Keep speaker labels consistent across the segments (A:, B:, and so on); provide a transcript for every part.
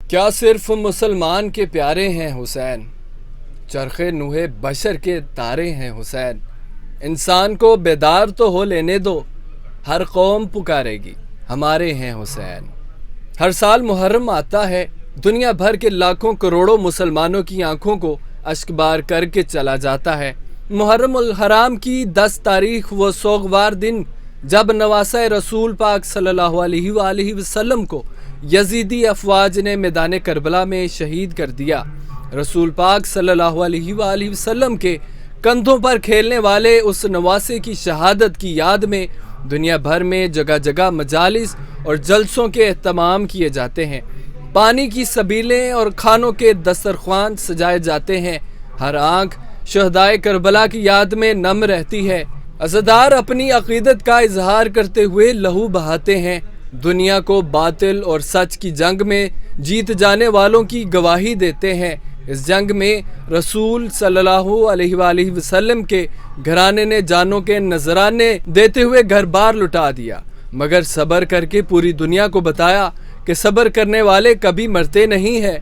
A: کیا صرف مسلمان کے پیارے ہیں حسین؟ چرخ نوح بشر کے تارے ہیں حسین۔ انسان کو بیدار تو ہو لینے دو، ہر قوم پکارے گی ہمارے ہیں حسین۔ ہر سال محرم آتا ہے، دنیا بھر کے لاکھوں کروڑوں مسلمانوں کی آنکھوں کو اشک بار کر کے چلا جاتا ہے۔ محرم الحرام کی 10 تاریخ وہ سوگوار دن جب نواسہ رسول پاک صلی اللہ علیہ وآلہ وسلم کو یزیدی افواج نے میدان کربلا میں شہید کر دیا۔ رسول پاک صلی اللہ علیہ وآلہ وسلم کے کندھوں پر کھیلنے والے اس نواسے کی شہادت کی یاد میں دنیا بھر میں جگہ جگہ مجالس اور جلسوں کے اہتمام کیے جاتے ہیں۔ پانی کی سبیلیں اور کھانوں کے دسترخوان سجائے جاتے ہیں۔ ہر آنکھ شہدائے کربلا کی یاد میں نم رہتی ہے۔ عزادار اپنی عقیدت کا اظہار کرتے ہوئے لہو بہاتے ہیں۔ دنیا کو باطل اور سچ کی جنگ میں جیت جانے والوں کی گواہی دیتے ہیں۔ اس جنگ میں رسول صلی اللہ علیہ وآلہ وسلم کے گھرانے نے جانوں کے نذرانے دیتے ہوئے گھر بار لٹا دیا، مگر صبر کر کے پوری دنیا کو بتایا کہ صبر کرنے والے کبھی مرتے نہیں ہیں۔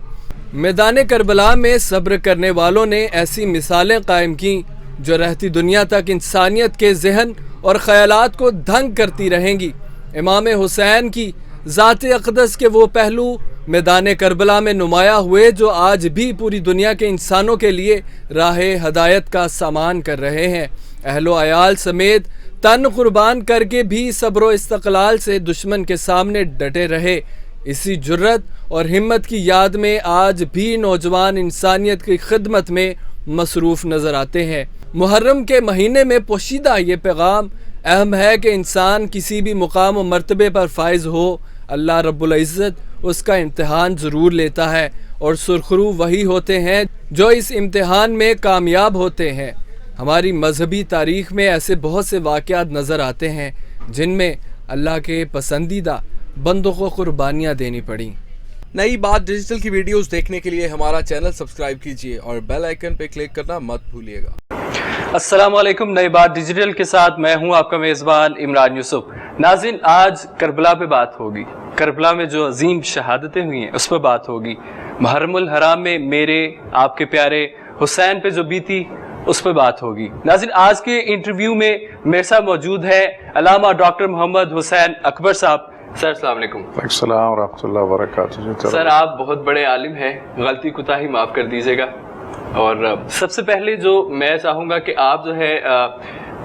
A: میدان کربلا میں صبر کرنے والوں نے ایسی مثالیں قائم کیں جو رہتی دنیا تک انسانیت کے ذہن اور خیالات کو دھنگ کرتی رہیں گی۔ امام حسین کی ذات اقدس کے وہ پہلو میدان کربلا میں نمایاں ہوئے جو آج بھی پوری دنیا کے انسانوں کے لیے راہ ہدایت کا سامان کر رہے ہیں۔ اہل و عیال سمیت تن قربان کر کے بھی صبر و استقلال سے دشمن کے سامنے ڈٹے رہے۔ اسی جرت اور ہمت کی یاد میں آج بھی نوجوان انسانیت کی خدمت میں مصروف نظر آتے ہیں۔ محرم کے مہینے میں پوشیدہ یہ پیغام اہم ہے کہ انسان کسی بھی مقام و مرتبے پر فائز ہو، اللہ رب العزت اس کا امتحان ضرور لیتا ہے، اور سرخرو وہی ہوتے ہیں جو اس امتحان میں کامیاب ہوتے ہیں۔ ہماری مذہبی تاریخ میں ایسے بہت سے واقعات نظر آتے ہیں جن میں اللہ کے پسندیدہ بندوں کو قربانیاں دینی پڑیں۔
B: نئی بات ڈیجیٹل کی ویڈیوز دیکھنے کے لیے ہمارا چینل سبسکرائب کیجیے اور بیل آئیکن پہ کلک کرنا مت بھولیے گا۔
A: السلام علیکم، نئی بات ڈیجیٹل کے ساتھ میں ہوں آپ کا میزبان عمران یوسف۔ ناظرین، آج کربلا پہ بات ہوگی، کربلا میں جو عظیم شہادتیں ہوئی ہیں اس پہ بات ہوگی۔ محرم الحرام میں میرے آپ کے پیارے حسین پہ جو بیتی اس پہ بات ہوگی۔ ناظرین، آج کے انٹرویو میں میرے ساتھ موجود ہے علامہ ڈاکٹر محمد حسین اکبر صاحب۔ سر السلام علیکم۔
C: السلام ورحمۃ اللہ وبرکاتہ۔
A: سر، آپ بہت بڑے عالم ہیں، غلطی کوتاہی معاف کر دیجیے گا۔ اور سب سے پہلے جو میں چاہوں گا کہ آپ جو ہے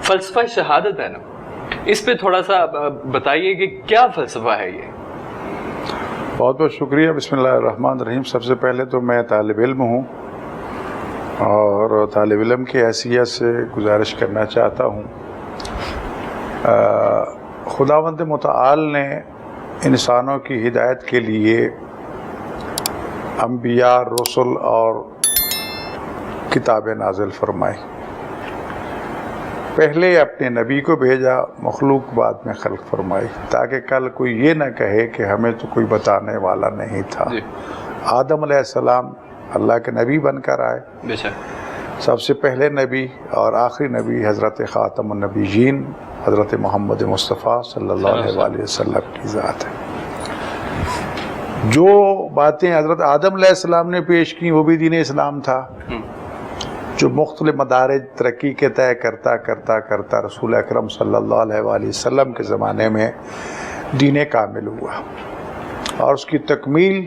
A: فلسفہ شہادت ہے نا، اس پہ تھوڑا سا بتائیے کہ کیا فلسفہ ہے یہ؟
C: بہت بہت شکریہ۔ بسم اللہ الرحمن الرحیم۔ سب سے پہلے تو میں طالب علم ہوں اور طالب علم کی حیثیت سے گزارش کرنا چاہتا ہوں، خداوند متعال نے انسانوں کی ہدایت کے لیے انبیاء، رسل اور کتابیں نازل فرمائی۔ پہلے اپنے نبی کو بھیجا، مخلوق بعد میں خلق فرمائی، تاکہ کل کوئی یہ نہ کہے کہ ہمیں تو کوئی بتانے والا نہیں تھا۔ آدم علیہ السلام اللہ کے نبی بن کر آئے،
A: بے شک
C: سب سے پہلے نبی اور آخری نبی حضرت خاتم النبیین حضرت محمد مصطفیٰ صلی اللہ علیہ وآلہ وسلم کی ذات ہے۔ جو باتیں حضرت آدم علیہ السلام نے پیش کی وہ بھی دین اسلام تھا، جو مختلف مدارج ترقی کے طے کرتا کرتا کرتا رسول اکرم صلی اللہ علیہ وآلہ وسلم کے زمانے میں دین کامل ہوا، اور اس کی تکمیل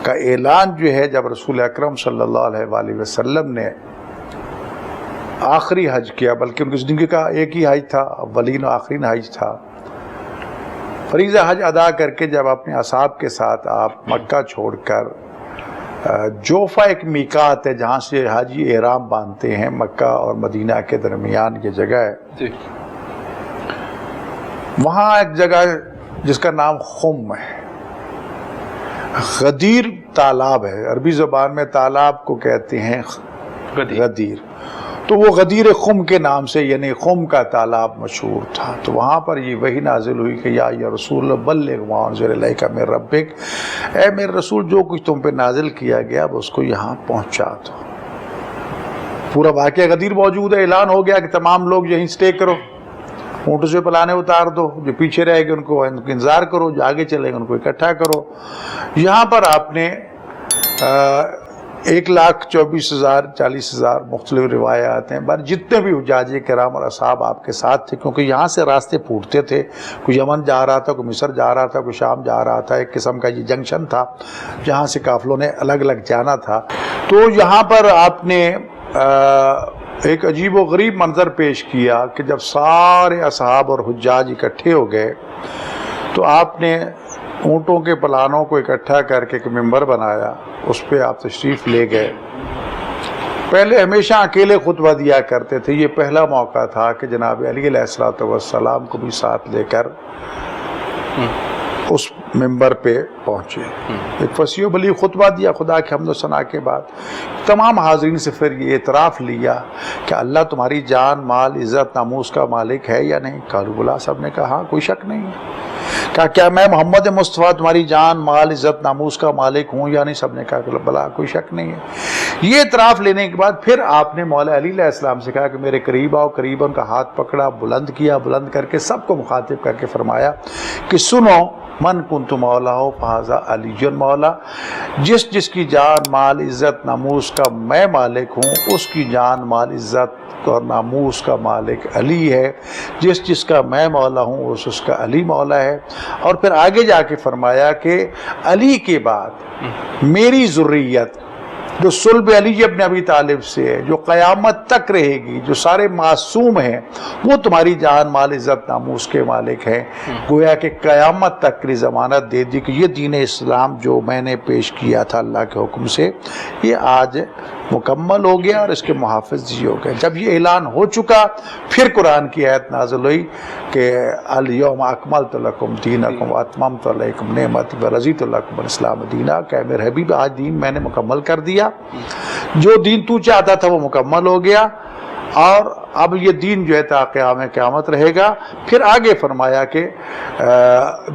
C: کا اعلان جو ہے جب رسول اکرم صلی اللہ علیہ وآلہ وسلم نے آخری حج کیا، بلکہ ان کی زندگی کا ایک ہی حج تھا، اولین و آخرین حج تھا، فریضہ حج ادا کر کے جب اپنے اصحاب کے ساتھ آپ مکہ چھوڑ کر جوفہ ایک میقات ہے جہاں سے حاجی احرام باندھتے ہیں، مکہ اور مدینہ کے درمیان یہ جگہ ہے، وہاں ایک جگہ جس کا نام خم ہے، غدیر تالاب ہے، عربی زبان میں تالاب کو کہتے ہیں غدیر، تو وہ غدیر خم کے نام سے یعنی خم کا تالاب مشہور تھا۔ تو وہاں پر یہ وحی نازل ہوئی کہ یا رسول بلغ ما انزل الیک من ربک، اے میرے رسول جو کچھ تم پہ نازل کیا گیا اب اس کو یہاں پہنچا دو۔ پورا واقعہ غدیر موجود ہے، اعلان ہو گیا کہ تمام لوگ یہیں سٹے کرو، اونٹوں سے پلانے اتار دو، جو پیچھے رہے گے ان کو انتظار کرو، جو آگے چلے گا ان کو اکٹھا کرو۔ یہاں پر آپ نے 1,24,000 40,000 مختلف روایات ہیں، بس جتنے بھی حجاج کرام اور اصحاب آپ کے ساتھ تھے، کیونکہ یہاں سے راستے پھوٹتے تھے، کوئی یمن جا رہا تھا، کوئی مصر جا رہا تھا، کوئی شام جا رہا تھا، ایک قسم کا یہ جنکشن تھا جہاں سے قافلوں نے الگ الگ جانا تھا۔ تو یہاں پر آپ نے ایک عجیب و غریب منظر پیش کیا کہ جب سارے اصحاب اور حجاج اکٹھے ہو گئے تو آپ نے اونٹوں کے پلانوں کو اکٹھا کر کے ایک ممبر بنایا، اس پہ آپ تشریف لے گئے۔ پہلے ہمیشہ اکیلے خطبہ دیا کرتے تھے، یہ پہلا موقع تھا کہ جناب علی علیہ السلام کو بھی ساتھ لے کر اس ممبر پہ پہنچے، ایک فصیح و بلیغ خطبہ دیا خدا کے حمد و ثنا کے بعد۔ تمام حاضرین سے پھر یہ اعتراف لیا کہ اللہ تمہاری جان، مال، عزت، ناموس کا مالک ہے یا نہیں؟ قالوا بلا، سب نے کہا ہاں، کوئی شک نہیں ہے۔ کہا کیا میں محمد مصطفیٰ تمہاری جان، مال، عزت، ناموس کا مالک ہوں یا نہیں؟ سب نے کہا کہ بلا، کوئی شک نہیں ہے۔ یہ اعتراف لینے کے بعد پھر آپ نے مولا علی علیہ السلام سے کہا کہ میرے قریب آؤ، قریب ان کا ہاتھ پکڑا، بلند کیا، بلند کر کے سب کو مخاطب کر کے فرمایا کہ سنو، من کنت مولا ہو فہذا علی مولا، جس جس کی جان، مال، عزت، ناموس کا میں مالک ہوں، اس کی جان، مال، عزت اور ناموس کا مالک علی ہے، جس جس کا میں مولا ہوں اس کا علی مولا ہے۔ اور پھر آگے جا کے فرمایا کہ علی کے بعد میری ذریت جو صلب علی ابن ابی طالب سے ہے، جو قیامت تک رہے گی، جو سارے معصوم ہیں، وہ تمہاری جان، مال، عزت، ناموس کے مالک ہیں۔ گویا کہ قیامت تک کی ضمانت دے دی کہ یہ دین اسلام جو میں نے پیش کیا تھا اللہ کے حکم سے، یہ آج مکمل ہو گیا اور اس کے محافظ ہو گئے۔ جب یہ اعلان ہو چکا پھر قرآن کی آیت نازل ہوئی کہ الیوم اکملت لکم دینکم واتممت علیکم نعمتی ورضیت لکم الاسلام دینا، کہ میرے حبیب آج دین میں نے مکمل کر دیا، جو دین تو چاہتا تھا وہ مکمل ہو گیا، اور اب یہ دین جو ہے تا قیام قیامت رہے گا۔ پھر آگے فرمایا کہ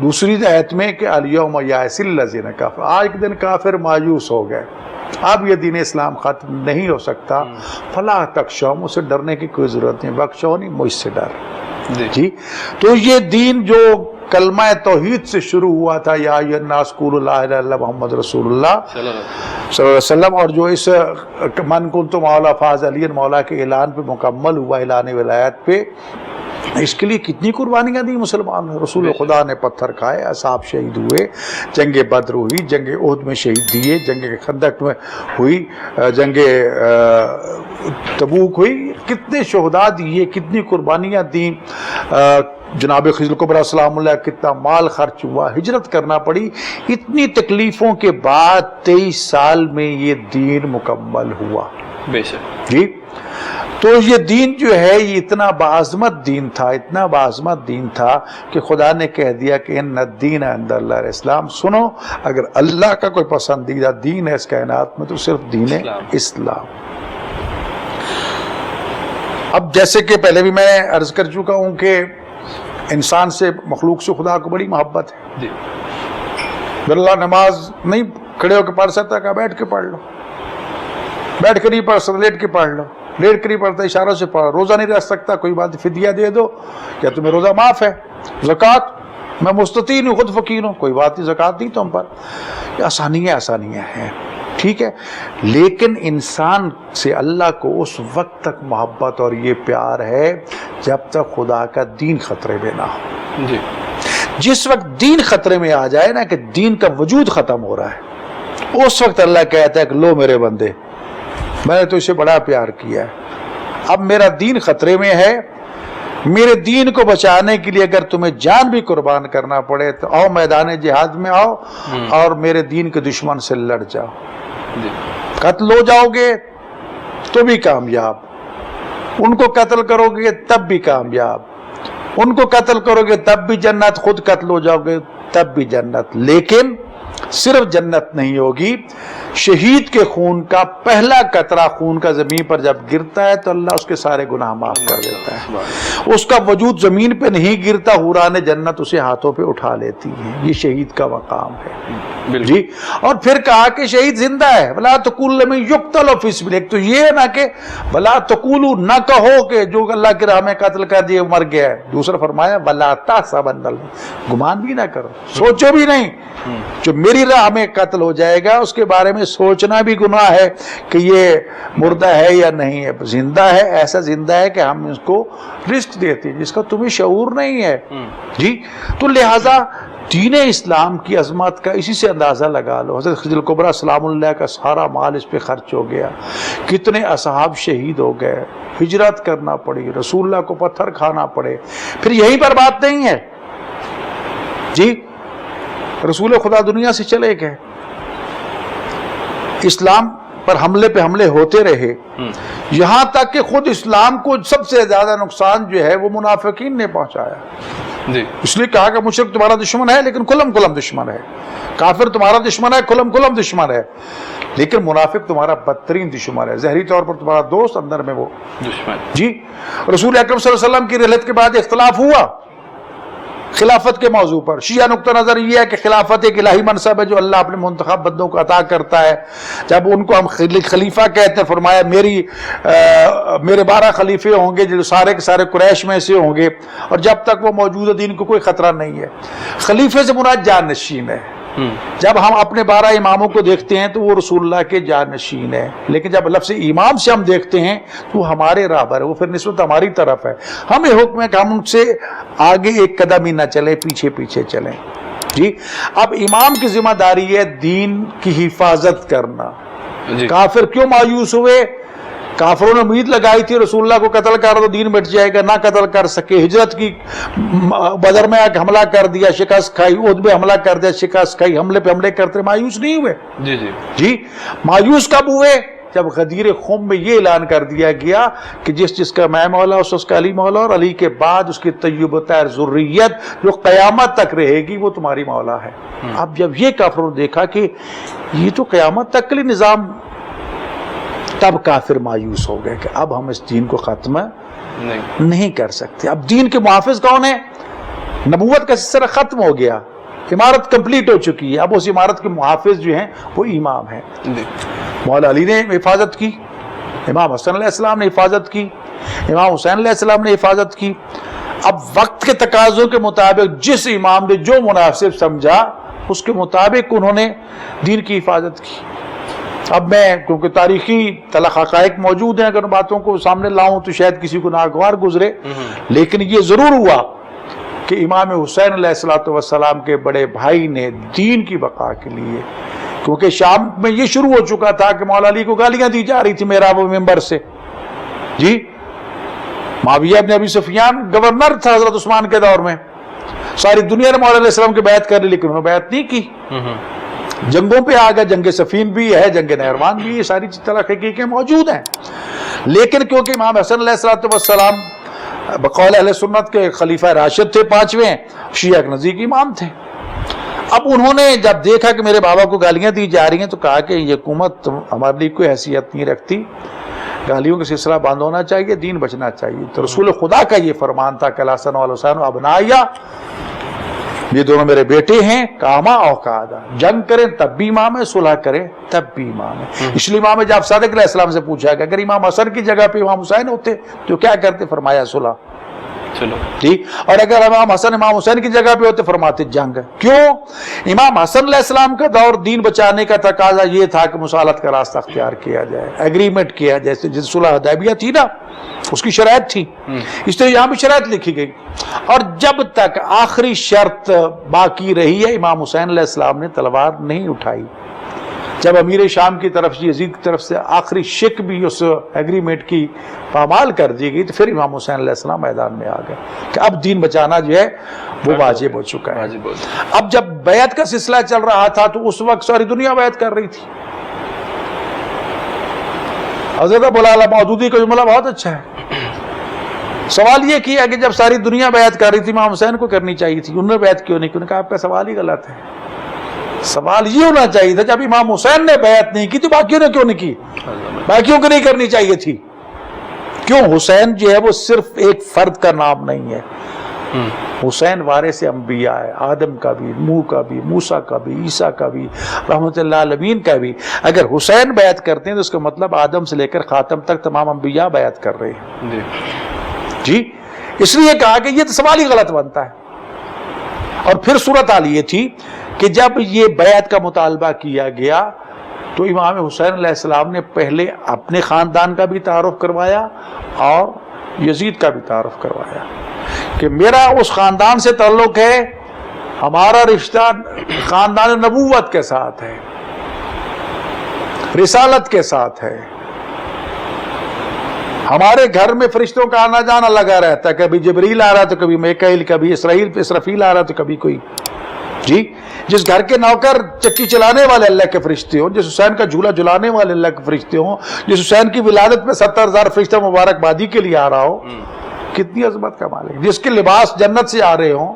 C: دوسری آیت میں کہ الیوم یائس الذین کفروا، آج کے دن کافر مایوس ہو گئے، اب یہ دین اسلام ختم نہیں ہو سکتا، فلا تخشوہم، اسے ڈرنے کی کوئی ضرورت نہیں، بخشونی، مجھ سے ڈر۔ جی تو یہ دین جو کلمہ توحید سے شروع ہوا تھا، یا ایھا الناس قولوا لا الہ الا اللہ محمد رسول اللہ صلی اللہ علیہ وسلم، اور جو اس من کنت مولا فہذا علی مولا کے اعلان پہ مکمل ہوا، اعلان ولایت پہ، اس کے لیے کتنی قربانیاں دی مسلمان، رسول خدا نے پتھر کھائے، اصحاب شہید ہوئے، جنگ بدر ہوئی، جنگ احد میں شہید دیے، جنگ خندق میں ہوئی، جنگ تبوک ہوئی، کتنے شہداء دیے، کتنی قربانیاں دیں، جناب خضر الکبریٰ سلام اللہ کتنا مال خرچ ہوا، ہجرت کرنا پڑی، اتنی تکلیفوں کے بعد 23 سال میں یہ دین مکمل ہوا۔
B: بے شک
C: جی تو یہ دین جو ہے یہ اتنا باعظمت دین تھا، اتنا باعظمت دین تھا کہ خدا نے کہہ دیا کہ ان الدین عند اللہ الاسلام، سنو اگر اللہ کا کوئی پسندیدہ دین ہے اس کائنات میں تو صرف دین اسلام۔ اب جیسے کہ پہلے بھی میں عرض کر چکا ہوں کہ انسان سے، مخلوق سے خدا کو بڑی محبت ہے
B: جی،
C: اللہ نماز نہیں کھڑے ہو کے پڑھ سکتا، کہا بیٹھ کے پڑھ لو، بیٹھ کے نہیں پڑھ سکتا لیٹ کے پڑھ لو، لیٹ کے نہیں پڑھتا اشاروں سے پڑھ، روزہ نہیں رکھ سکتا کوئی بات، فدیہ دے دو یا تمہیں روزہ معاف ہے، زکوٰۃ میں مستطیع ہوں، خود فقیر ہوں، کوئی بات نہیں، زکوٰۃ نہیں تم پر، یہ آسانیاں ہیں، ٹھیک ہے۔ لیکن انسان سے اللہ کو اس وقت تک محبت اور یہ پیار ہے جب تک خدا کا دین خطرے میں نہ ہو۔
B: جی
C: جس وقت دین خطرے میں آ جائے نا کہ دین کا وجود ختم ہو رہا ہے، اس وقت اللہ کہتا ہے کہ لو میرے بندے، میں نے تو اسے بڑا پیار کیا ہے، اب میرا دین خطرے میں ہے، میرے دین کو بچانے کے لیے اگر تمہیں جان بھی قربان کرنا پڑے تو آؤ میدان جہاد میں آؤ اور میرے دین کے دشمن سے لڑ جاؤ، قتل ہو جاؤ گے تو بھی کامیاب، ان کو قتل کرو گے تب بھی کامیاب، ان کو قتل کرو گے تب بھی جنت، خود قتل ہو جاؤ گے تب بھی جنت، لیکن صرف جنت نہیں ہوگی، شہید کے خون کا پہلا قطرہ خون کا زمین پر جب گرتا ہے تو اللہ اس کے سارے گناہ معاف کر دیتا ہے۔ اس کا وجود زمین پہ نہیں گرتا، حوران جنت اسے ہاتھوں پہ اٹھا لیتی ہیں۔ یہ شہید کا مقام ہے جی۔ اور پھر کہا کہ شہید زندہ ہے، بلا تقول لمن یقتل فی سبیل، ایک تو یہ نہ کہ بلا تقولو، نہ کہو کہ جو اللہ کی راہ میں قتل کر دیے مر گیا ہے، دوسرا فرمایا ولا تحسبن، گمان بھی نہ کرو، سوچو بھی نہیں، جو میری راہ میں قتل ہو جائے گا اس کے بارے میں سوچنا بھی گناہ ہے کہ یہ مردہ ہے یا نہیں ہے، زندہ ہے، ایسا زندہ ہے کہ ہم اس کو رزق دیتے ہیں جس کا تمہیں شعور نہیں ہے جی۔ تو لہٰذا دین اسلام کی عظمت کا اسی سے اندازہ لگا لو۔ حضرت خدیجہ کبریٰ سلام اللہ کا سارا مال اس پہ خرچ ہو گیا، کتنے اصحاب شہید ہو گئے، ہجرت کرنا پڑی، رسول اللہ کو پتھر کھانا پڑے۔ پھر یہیں پر بات نہیں ہے جی، رسول خدا دنیا سے چلے گئے، اسلام پر حملے پہ حملے ہوتے رہے، یہاں تک کہ خود اسلام کو سب سے زیادہ نقصان جو ہے وہ منافقین نے پہنچایا
B: جی۔
C: اس لیے کہا کہ مشرک تمہارا دشمن ہے لیکن کھلم کھلم دشمن ہے، کافر تمہارا دشمن ہے کھلم کھلم دشمن ہے، لیکن منافق تمہارا بدترین دشمن ہے، ظاہری طور پر تمہارا دوست، اندر میں وہ
B: دشمن
C: جی۔ رسول اکرم صلی اللہ علیہ وسلم کی رحلت کے بعد اختلاف ہوا خلافت کے موضوع پر۔ شیعہ نقطہ نظر یہ ہے کہ خلافت ایک الہی منصب ہے جو اللہ اپنے منتخب بندوں کو عطا کرتا ہے، جب ان کو ہم خلیفہ کہتے ہیں، فرمایا میرے 12 خلیفے ہوں گے جو سارے کے سارے قریش میں سے ہوں گے، اور جب تک وہ موجودہ دین کو کوئی خطرہ نہیں ہے۔ خلیفے سے مراد جانشین ہے، جب ہم اپنے 12 اماموں کو دیکھتے ہیں تو وہ رسول اللہ کے جانشین ہے، لیکن جب لفظ امام سے ہم دیکھتے ہیں تو وہ ہمارے راہبر ہے، وہ پھر نسبت ہماری طرف ہے۔ ہمیں حکم ہے کہ ہم ان سے آگے ایک قدم ہی نہ چلیں، پیچھے پیچھے چلیں جی۔ اب امام کی ذمہ داری ہے دین کی حفاظت کرنا۔ کافر کیوں مایوس ہوئے؟ کافروں نے امید لگائی تھی رسول اللہ کو قتل کر دو دین مٹ جائے گا، نہ قتل کر سکے، ہجرت کی، بدر میں آ کے حملہ کر دیا، شکست کھائی، احد میں حملہ کر دیا، شکست کھائی، حملے پہ حملے کرتے مایوس نہیں ہوئے جی۔ مایوس کب ہوئے؟ جب غدیر خم میں یہ اعلان کر دیا گیا کہ جس کا میں مولا اس کا علی مولا، اور علی کے بعد اس کی طیب و طاہر ذریت جو قیامت تک رہے گی وہ تمہاری مولا ہے۔ اب جب یہ کافروں نے دیکھا کہ یہ تو قیامت تک کے لیے نظام، تب کافر مایوس ہو گئے کہ اب ہم اس دین کو ختم نہیں کر سکتے۔ اب دین کے محافظ کون ہیں؟ نبوت کا سلسلہ ختم ہو گیا، عمارت کمپلیٹ ہو چکی ہے، اب اس عمارت کے محافظ جو ہیں وہ امام ہیں۔ مولا علی نے حفاظت کی، امام حسن علیہ السلام نے حفاظت کی، امام حسین علیہ السلام نے حفاظت کی۔ اب وقت کے تقاضوں کے مطابق جس امام نے جو مناسب سمجھا اس کے مطابق انہوں نے دین کی حفاظت کی۔ اب میں کیونکہ تاریخی تلخ حقائق موجود ہیں، اگر باتوں کو سامنے لاؤں تو شاید کسی کو ناگوار گزرے، لیکن یہ ضرور ہوا کہ امام حسین علیہ السلام کے بڑے بھائی نے دین کی بقا کے لیے، کیونکہ شام میں یہ شروع ہو چکا تھا کہ مولا علی کو گالیاں دی جا رہی تھی محراب و منبر سے جی۔ معاویہ ابن ابی سفیان گورنر تھا حضرت عثمان کے دور میں، ساری دنیا نے مولا علیہ السلام کی بیعت کر لی لیکن انہوں نے بیعت نہیں کی، جنگوں پہ آ گئے، جنگ صفین بھی ہے، جنگ نہروان بھی، یہ ساری طرح حقیقتیں موجود ہیں، لیکن کیونکہ امام حسن علیہ السلام بقول اہل سنت کے خلیفہ راشد تھے، 5ویں، شیعہ کے نزدیک امام تھے۔ اب انہوں نے جب دیکھا کہ میرے بابا کو گالیاں دی جا رہی ہیں تو کہا کہ یہ حکومت ہمارے لیے کوئی حیثیت نہیں رکھتی، گالیوں کا سلسلہ بند ہونا چاہیے، دین بچنا چاہیے۔ تو رسول خدا کا یہ فرمان تھا کہ الحسن والحسین ابنایا، یہ دونوں میرے بیٹے ہیں، کاما اور قادا، جنگ کریں تب بھی امام ہے، صلح کریں تب بھی امام ہے۔ اس لیے امام جعفر صادق علیہ السلام سے پوچھا کہ اگر امام حسن کی جگہ پہ امام حسین ہوتے تو کیا کرتے؟ فرمایا صلح، ٹھیک، اور اگر امام حسن امام حسین کی جگہ پہ ہوتے فرماتے جنگ۔ کیوں؟ امام حسن علیہ السلام کا دور دین بچانے کا تقاضا یہ تھا کہ مصالحت کا راستہ اختیار کیا جائے، ایگریمنٹ کیا جائے، جیسے صلح حدیبیہ تھی نا، اس کی شرائط تھی، اس طرح یہاں بھی شرائط لکھی گئی، اور جب تک آخری شرط باقی رہی ہے امام حسین علیہ السلام نے تلوار نہیں اٹھائی۔ جب امیر شام کی طرف یزید کی طرف سے آخری شک بھی اس ایگریمنٹ کی پامال کر دی گئی تو پھر امام حسین علیہ السلام میدان میں آ گئے کہ اب دین بچانا جو ہے وہ واجب ہو چکا ہے۔ اب جب بیعت کا سلسلہ چل رہا تھا تو اس وقت ساری دنیا بیعت کر رہی تھی۔ حضرت ابو العلا مودودی کا جملہ بہت اچھا ہے، سوال یہ کیا کہ جب ساری دنیا بیعت کر رہی تھی امام حسین کو کرنی چاہیے تھی، انہوں نے بیعت کیوں نہیں کی؟ انہوں نے کہا آپ کا سوال ہی غلط ہے، سوال یہ ہونا چاہیے تھا جب امام حسین نے بیعت نہیں کی تو باقیوں نے کیوں نہیں کی؟ باقیوں کو نہیں کرنی چاہیے تھی کیوں؟ حسین جو ہے وہ صرف ایک فرد کا نام نہیں ہے، حسین وارث انبیاء ہے، آدم کا بھی، نوح کا بھی، موسیٰ کا بھی، عیسیٰ کا بھی، رحمت اللہ العالمین کا بھی۔ اگر حسین بیعت کرتے ہیں تو اس کا مطلب آدم سے لے کر خاتم تک تمام انبیاء بیعت کر رہے ہیں جی۔ اس لیے کہا کہ یہ تو سوال ہی غلط بنتا ہے۔ اور پھر صورتحال یہ تھی کہ جب یہ بیعت کا مطالبہ کیا گیا تو امام حسین علیہ السلام نے پہلے اپنے خاندان کا بھی تعارف کروایا اور یزید کا بھی تعارف کروایا کہ میرا اس خاندان سے تعلق ہے، ہمارا رشتہ خاندان نبوت کے ساتھ ہے، رسالت کے ساتھ ہے، ہمارے گھر میں فرشتوں کا آنا جانا لگا رہتا ہے، کبھی جبریل آ رہا تو کبھی میکائیل، کبھی اسرافیل آ رہا تو کبھی کوئی جی۔ جس گھر کے نوکر چکی چلانے والے اللہ کے فرشتے ہوں، جس حسین کا جھولا جلانے والے اللہ کے فرشتے ہوں، جس حسین کی ولادت میں 70,000 فرشتہ مبارکبادی کے لیے آ رہا ہو، کتنی عظمت کا مالک، جس کے لباس جنت سے آ رہے ہوں،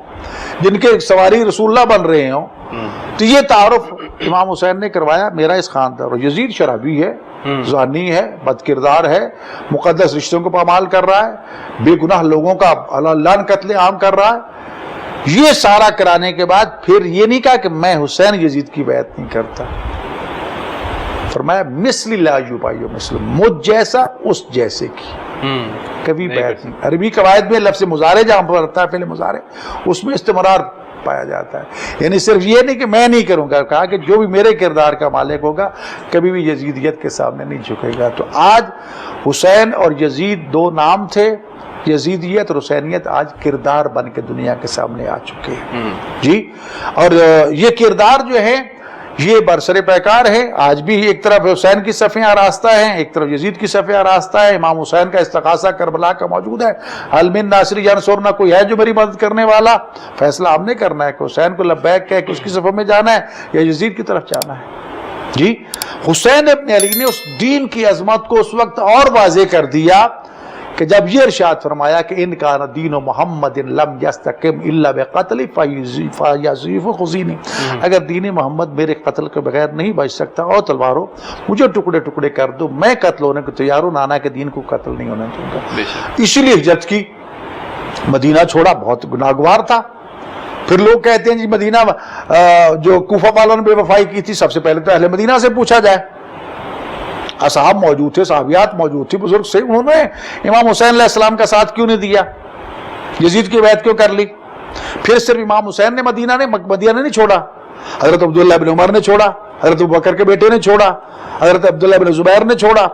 C: جن کے سواری رسول اللہ بن رہے ہوں، تو یہ تعارف امام حسین نے کروایا میرا اس خاندان۔ اور یزید شرابی ہے، زانی ہے، بد کردار ہے، مقدس رشتوں کو پامال کر رہا ہے، بے گناہ لوگوں کا اللہ قتل عام کر رہا ہے۔ یہ سارا کرانے کے بعد پھر یہ نہیں کہا کہ میں حسین یزید کی بیعت نہیں کرتا، فرمایا مثل لا یبایع مثل، مجھ جیسا اس جیسے کی کبھی بیعت نہیں۔ عربی قواعد میں لفظ مضارع جہاں پر آتا ہے فعل مضارع، اس میں استمرار پایا جاتا ہے، یعنی صرف یہ نہیں کہ میں نہیں کروں گا، کہا کہ جو بھی میرے کردار کا مالک ہوگا کبھی بھی یزیدیت کے سامنے نہیں جھکے گا۔ تو آج حسین اور یزید دو نام تھے، یزیدیت اور حسینیت آج کردار بن کے دنیا کے سامنے آ چکے ہیں جی۔ اور یہ کردار جو ہے یہ برسر پیکار ہے، آج بھی ایک طرف حسین کی صفیں آراستہ ہیں، ایک طرف یزید کی صفیں آراستہ ہے۔ امام حسین کا استغاثہ کربلا کا موجود ہے، حل من ناصر ینصرنا، کوئی ہے جو میری مدد کرنے والا؟ فیصلہ ہم نے کرنا ہے کہ حسین کو لبیک کہہ کہ اس کی صفوں میں جانا ہے یا یزید کی طرف جانا ہے جی۔ حسین ابن علی نے اس دین کی عظمت کو اس وقت اور واضح کر دیا کہ جب یہ ارشاد فرمایا کہ ان کان دین محمد لم یستقم الا بقتل فیضیف خزینی، اگر دین محمد میرے قتل کے بغیر نہیں بچ سکتا، اور تلواروں مجھے ٹکڑے ٹکڑے کر دو، میں قتل ہونے کو تیار ہوں، نانا کے دین کو قتل نہیں ہونے دوں گا۔ اسی لیے ہجرت کی، مدینہ چھوڑا، بہت گناہگوار تھا۔ پھر لوگ کہتے ہیں جی مدینہ جو کوفہ والوں نے بے وفائی کی تھی، سب سے پہلے تو اہل مدینہ سے پوچھا جائے، اصحاب موجود تھے، صحابیات موجود تھی، بزرگ سے، انہوں نے امام حسین علیہ السلام کا ساتھ کیوں نہیں دیا؟ یزید کی بیعت کیوں کر لی؟ پھر صرف امام حسین نے مدینہ نہیں چھوڑا، حضرت عبداللہ بن عمر نے چھوڑا، حضرت ابوبکر کے بیٹے نے چھوڑا، حضرت عبداللہ بن زبیر نے چھوڑا،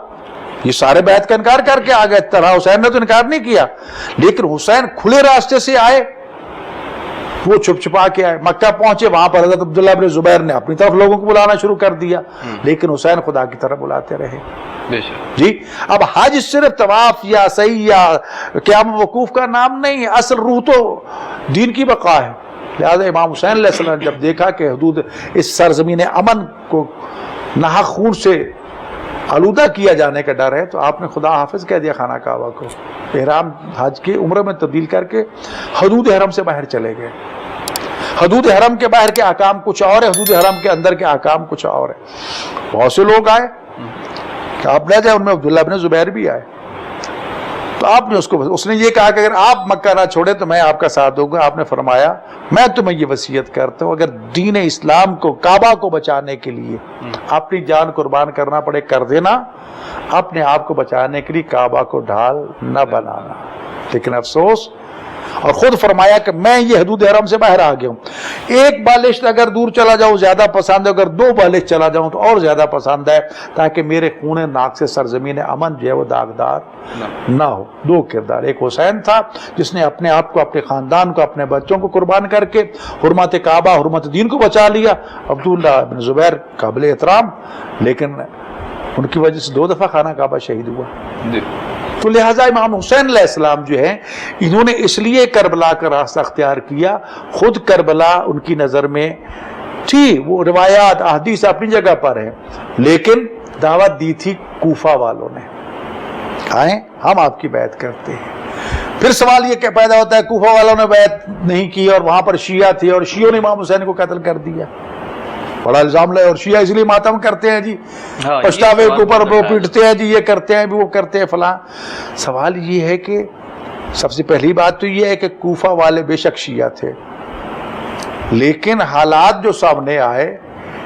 C: یہ سارے بیعت کا انکار کر کے آ گئے۔ طلحہ حسین نے تو انکار نہیں کیا، لیکن حسین کھلے راستے سے آئے، وہ چھپ چھپا کے آئے، مکہ پہنچے، وہاں پر حضرت عبداللہ بن زبیر نے اپنی طرف لوگوں کو بلانا شروع کر دیا، لیکن حسین خدا کی طرف بلاتے رہے جی۔ اب حج صرف طواف یا سعی یا قیام وقوف کا نام نہیں ہے، اصل روح تو دین کی بقا ہے۔ لہذا امام حسین علیہ السلام جب دیکھا کہ حدود اس سرزمین امن کو ناحق خون سے آلودہ کیا جانے کا ڈر ہے، تو آپ نے خدا حافظ کہہ دیا خانہ کعبہ کو، احرام حج کے عمرہ میں تبدیل کر کے حدود حرم سے باہر چلے گئے۔ حدود حرم کے باہر کے احکام کچھ اور ہے، حدود حرم کے اندر کے احکام کچھ اور ہے۔ بہت سے لوگ آئے کہ آپ لے جائیں، ان میں عبداللہ بن زبیر بھی آئے، تو آپ نے اس نے یہ کہا کہ اگر آپ مکہ نہ چھوڑے تو میں آپ کا ساتھ دوں گا۔ آپ نے فرمایا میں تمہیں یہ وصیت کرتا ہوں، اگر دین اسلام کو، کعبہ کو بچانے کے لیے اپنی جان قربان کرنا پڑے کر دینا، اپنے آپ کو بچانے کے لیے کعبہ کو ڈھال نہ بنانا۔ لیکن افسوس، اور خود فرمایا کہ میں یہ حدود حرم سے باہر آ گیا ہوں، ایک بالشت اگر دور چلا جاؤں زیادہ پسند ہے، اگر دو بالشت چلا جاؤں تو اور زیادہ پسند ہے، تاکہ میرے خون ناک سے سرزمین امن جو ہے وہ داغدار نہ ہو۔ دو کردار، ایک حسین تھا جس نے اپنے آپ کو، اپنے خاندان کو، اپنے بچوں کو قربان کر کے حرمت کعبہ، حرمت دین کو بچا لیا۔ عبداللہ بن زبیر قابل احترام، لیکن ان کی وجہ سے 2 دفعہ خانہ کعبہ شہید ہوا۔ تو لہٰذا امام حسین علیہ السلام جو ہے، انہوں نے اس لیے کربلا کا راستہ اختیار کیا، خود کربلا ان کی نظر میں تھی، وہ روایات احادیث اپنی جگہ پر ہیں، لیکن دعوت دی تھی کوفہ والوں نے، آئیں ہم آپ کی بیعت کرتے ہیں۔ پھر سوال یہ کہ پیدا ہوتا ہے کوفہ والوں نے بیعت نہیں کی اور وہاں پر شیعہ تھے اور شیعوں نے امام حسین کو قتل کر دیا بڑا الزام لائے، اور شیعہ اس لیے ماتم کرتے ہیں جی، پچھتاوے کے اوپر وہ پیٹتے ہیں جی، یہ کرتے ہیں وہ کرتے ہیں فلاں۔ سوال یہ ہے کہ سب سے پہلی بات تو یہ ہے کہ کوفہ والے بے شک شیعہ تھے، لیکن حالات جو سامنے آئے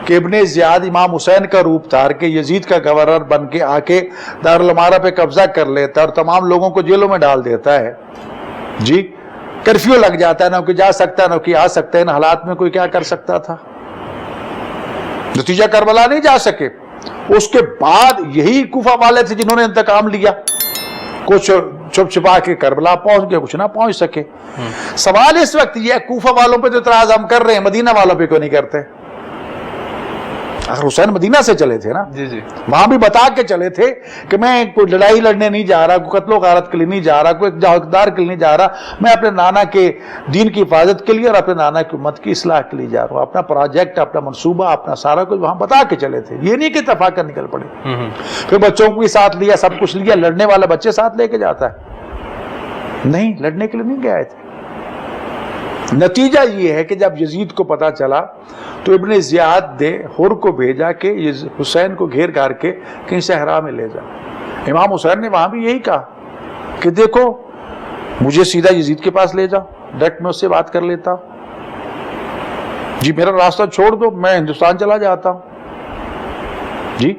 C: کہ ابن زیاد امام حسین کا روپ دھار کے یزید کا گورنر بن کے آ کے دارالامارہ پہ قبضہ کر لیتا ہے اور تمام لوگوں کو جیلوں میں ڈال دیتا ہے جی، کرفیو لگ جاتا ہے، نہ کوئی جا سکتا ہے نہ کوئی آ سکتا ہے، ان حالات میں کوئی کیا کر سکتا تھا؟ نتیجہ کربلا نہیں جا سکے۔ اس کے بعد یہی کوفہ والے تھے جنہوں نے انتقام لیا، کچھ چھپ چھپا کے کربلا پہنچ گئے، کچھ نہ پہنچ سکے۔ سوال اس وقت یہ ہے کوفہ والوں پہ تو اعتراض ہم کر رہے ہیں، مدینہ والوں پہ کیوں نہیں کرتے؟ اگر حسین مدینہ سے چلے تھے نا، وہاں بھی بتا کے چلے تھے کہ میں کوئی لڑائی لڑنے نہیں جا رہا، کوئی قتل و غارت کے لیے نہیں جا رہا، کوئی جاگدار کے لیے نہیں جا رہا، میں اپنے نانا کے دین کی حفاظت کے لیے اور اپنے نانا کی امت کی اصلاح کے لیے جا رہا ہوں، اپنا پروجیکٹ، اپنا منصوبہ، اپنا سارا کچھ وہاں بتا کے چلے تھے۔ یہ نہیں کہ اتفاق کر نکل پڑے، پھر بچوں کو بھی ساتھ لیا، سب کچھ لیا، لڑنے والا بچے ساتھ لے کے جاتا ہے؟ نہیں، لڑنے کے لیے نہیں گئے تھے۔ نتیجہ یہ ہے کہ جب یزید کو پتا چلا تو ابن زیاد نے حر کو بھیجا کہ حسین کو گھیر گھار کے کہیں صحرا میں لے جا۔ امام حسین نے وہاں بھی یہی کہا کہ دیکھو مجھے سیدھا یزید کے پاس لے جاؤ، ڈائریکٹ میں اس سے بات کر لیتا ہوں جی، میرا راستہ چھوڑ دو، میں ہندوستان چلا جاتا ہوں جی،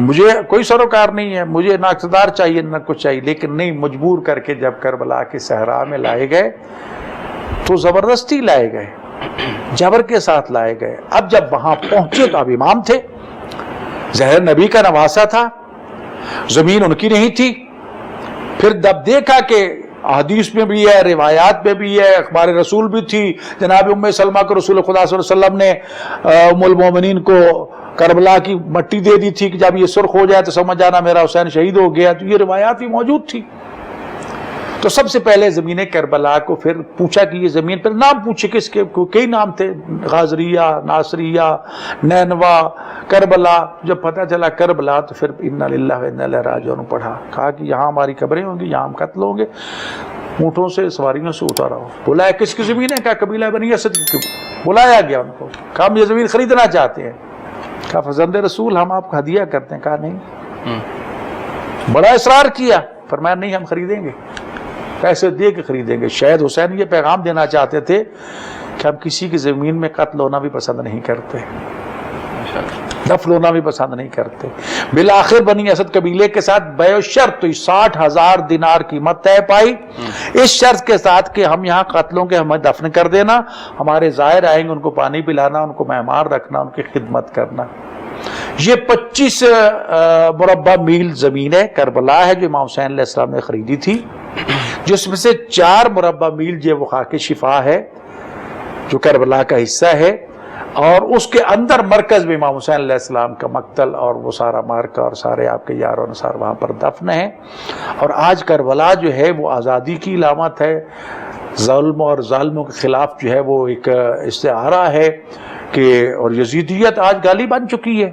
C: مجھے کوئی سروکار نہیں ہے، مجھے نہ اقتدار چاہیے نہ کچھ چاہیے، لیکن نہیں، مجبور کر کے جب کربلا کے صحرا میں لائے گئے تو زبردستی لائے گئے، جبر کے ساتھ لائے گئے۔ اب جب وہاں پہنچے تو اب امام تھے، زہر نبی کا نواسا تھا، زمین ان کی نہیں تھی۔ پھر جب دیکھا کہ احادیث میں بھی ہے، روایات میں بھی ہے، اخبار رسول بھی تھی، جناب ام سلمہ کو رسول خدا صلی اللہ علیہ وسلم نے ام المومنین کو کربلا کی مٹی دے دی تھی کہ جب یہ سرخ ہو جائے تو سمجھ جانا میرا حسین شہید ہو گیا، تو یہ روایات بھی موجود تھی۔ تو سب سے پہلے زمین کربلا کو پھر پوچھا کہ یہ زمین، پھر نام پوچھے کس کے، کئی نام تھے، غازریہ، ناصریہ، نینوا، کربلا۔ جب پتہ چلا کربلا تو پھر انا للہ و انا الیہ راجعون پڑھا، کہا کہ یہاں ہماری قبریں ہوں گی، یہاں ہم قتل ہوں گے، اونٹوں سے سواریوں سے اتارا ہو۔ بلایا کس کی زمین ہے؟ کہا قبیلہ بنی اسد کی۔ بلایا گیا ان کو، کہا ہم یہ زمین خریدنا چاہتے ہیں۔ کہا فرزند رسول ہم آپ کو ہدیہ کرتے ہیں۔ کہا نہیں، بڑا اصرار کیا، فرمایا نہیں ہم خریدیں گے، پیسے دے کے خریدیں گے۔ شاید حسین یہ پیغام دینا چاہتے تھے کہ ہم کسی کی زمین میں قتل ہونا بھی پسند نہیں کرتے، دفن ہونا بھی پسند نہیں کرتے۔ بالآخر بنی اسد قبیلے کے ساتھ بیع شرط 60,000 دینار قیمت طے پائی، اس شرط کے ساتھ کہ ہم یہاں قتلوں کے ہمیں دفن کر دینا، ہمارے زائر آئیں گے ان کو پانی پلانا، ان کو مہمان رکھنا، ان کی خدمت کرنا۔ یہ 25 مربع میل زمین ہے کربلا ہے جو امام حسین علیہ السلام نے خریدی تھی، جس میں سے 4 مربع میل جو وہ خاک شفا ہے جو کربلا کا حصہ ہے، اور اس کے اندر مرکز میں امام حسین علیہ السلام کا مقتل اور وہ سارا مارکا اور سارے آپ کے یار و نصار وہاں پر دفن ہیں۔ اور آج کربلا جو ہے وہ آزادی کی علامت ہے، ظلم اور ظالموں کے خلاف جو ہے وہ ایک استعارہ ہے کہ، اور یزیدیت آج گالی بن چکی ہے۔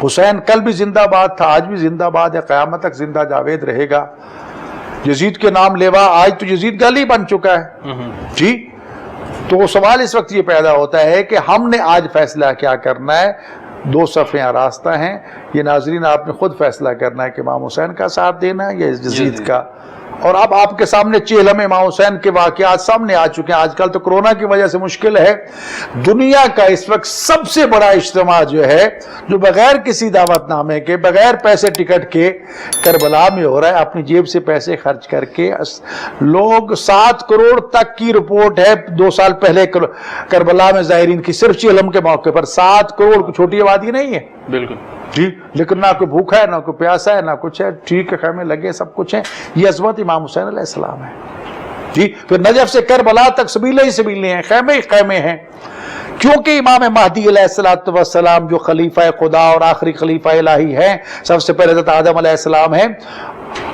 C: حسین کل بھی زندہ باد تھا، آج بھی زندہ باد ہے، قیامت تک زندہ جاوید رہے گا۔ یزید کے نام لیوا، آج تو یزید گالی بن چکا ہے جی۔ تو سوال اس وقت یہ پیدا ہوتا ہے کہ ہم نے آج فیصلہ کیا کرنا ہے؟ 2 صفیں راستہ ہیں، یہ ناظرین آپ نے خود فیصلہ کرنا ہے کہ امام حسین کا ساتھ دینا ہے یا یزید کا۔ اور اب آپ کے سامنے چیلم امام حسین کے واقعات سامنے آ چکے ہیں۔ آج کل تو کرونا کی وجہ سے مشکل ہے، دنیا کا اس وقت سب سے بڑا اجتماع جو ہے، جو بغیر کسی دعوت نامے کے، بغیر پیسے ٹکٹ کے کربلا میں ہو رہا ہے، اپنی جیب سے پیسے خرچ کر کے۔ لوگ 7 کروڑ تک کی رپورٹ ہے 2 سال پہلے کربلا میں زائرین کی، صرف چیلم کے موقع پر 7 کروڑ کی چھوٹی آبادی نہیں ہے
B: بالکل
C: جی، لیکن نہ کوئی بھوکا ہے نہ کوئی پیاسا ہے نہ کچھ ہے، ٹھیک ہے، خیمے لگے سب کچھ ہے۔ یہ عظمت امام حسین علیہ السلام ہے جی۔ پھر نجف سے کربلا تک سبیلے ہی سبیلے ہیں، خیمے ہی خیمے ہیں، کیونکہ امام مہدی علیہ السلام جو خلیفہ خدا اور آخری خلیفہ الہی ہیں، سب سے پہلے حضرت آدم علیہ السلام ہیں،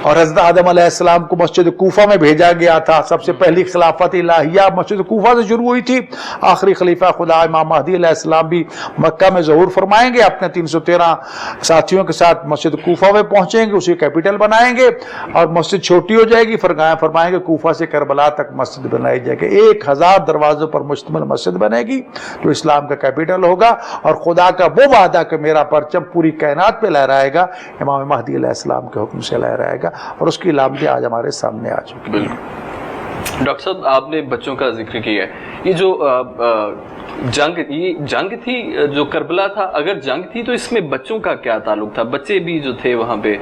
C: اور حضرت آدم علیہ السلام کو مسجد کوفہ میں بھیجا گیا تھا. سب سے پہلی خلافت الہیہ مسجد کوفہ سے شروع ہوئی تھی. آخری خلیفہ خدا امام مہدی علیہ السلام بھی مکہ میں ظہور فرمائیں گے, اپنے 313 ساتھیوں کے ساتھ مسجد کوفہ میں پہنچیں گے, اسی کیپٹل بنائیں گے, اور مسجد چھوٹی ہو جائے گی. فرمائیں گے کوفہ سے کربلا تک مسجد بنائی جائے گی. 1000 دروازوں پر مشتمل مسجد بنے گی جو اسلام کا کیپٹل ہوگا, اور خدا کا وہ وعدہ کہ میرا پرچم پوری کائنات پہ لہرائے گا, امام مہدی علیہ السلام کے حکم سے لہرائے گا, اور اس کی علامتیں آج ہمارے سامنے آ چکی ہیں.
A: بالکل. ڈاکٹر صاحب آپ نے بچوں کا ذکر کیا ہے, یہ جو جنگ تھی جو کربلا تھا, اگر جنگ تھی تو اس میں بچوں کا کیا تعلق تھا؟ بچے بھی جو تھے وہاں پہ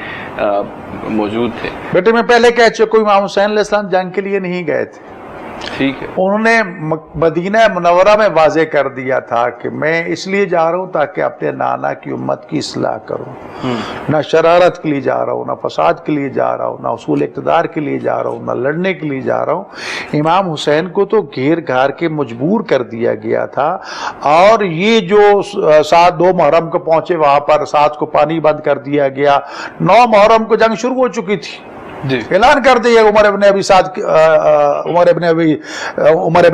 A: موجود تھے.
C: بیٹے میں پہلے کہہ چکا ہوں, امام حسین علیہ السلام جنگ کے لیے نہیں گئے تھے.
A: ٹھیک ہے.
C: انہوں نے مدینہ منورہ میں واضح کر دیا تھا کہ میں اس لیے جا رہا ہوں تاکہ اپنے نانا کی امت کی اصلاح کروں. نہ شرارت کے لیے جا رہا ہوں, نہ فساد کے لیے جا رہا ہوں, نہ اصول اقتدار کے لیے جا رہا ہوں, نہ لڑنے کے لیے جا رہا ہوں. امام حسین کو تو گھیر گھار کے مجبور کر دیا گیا تھا, اور یہ جو 2 محرم کو پہنچے وہاں پر 7 کو پانی بند کر دیا گیا. 9 محرم کو جنگ شروع ہو چکی تھی. اعلان کر دیا عمر ابن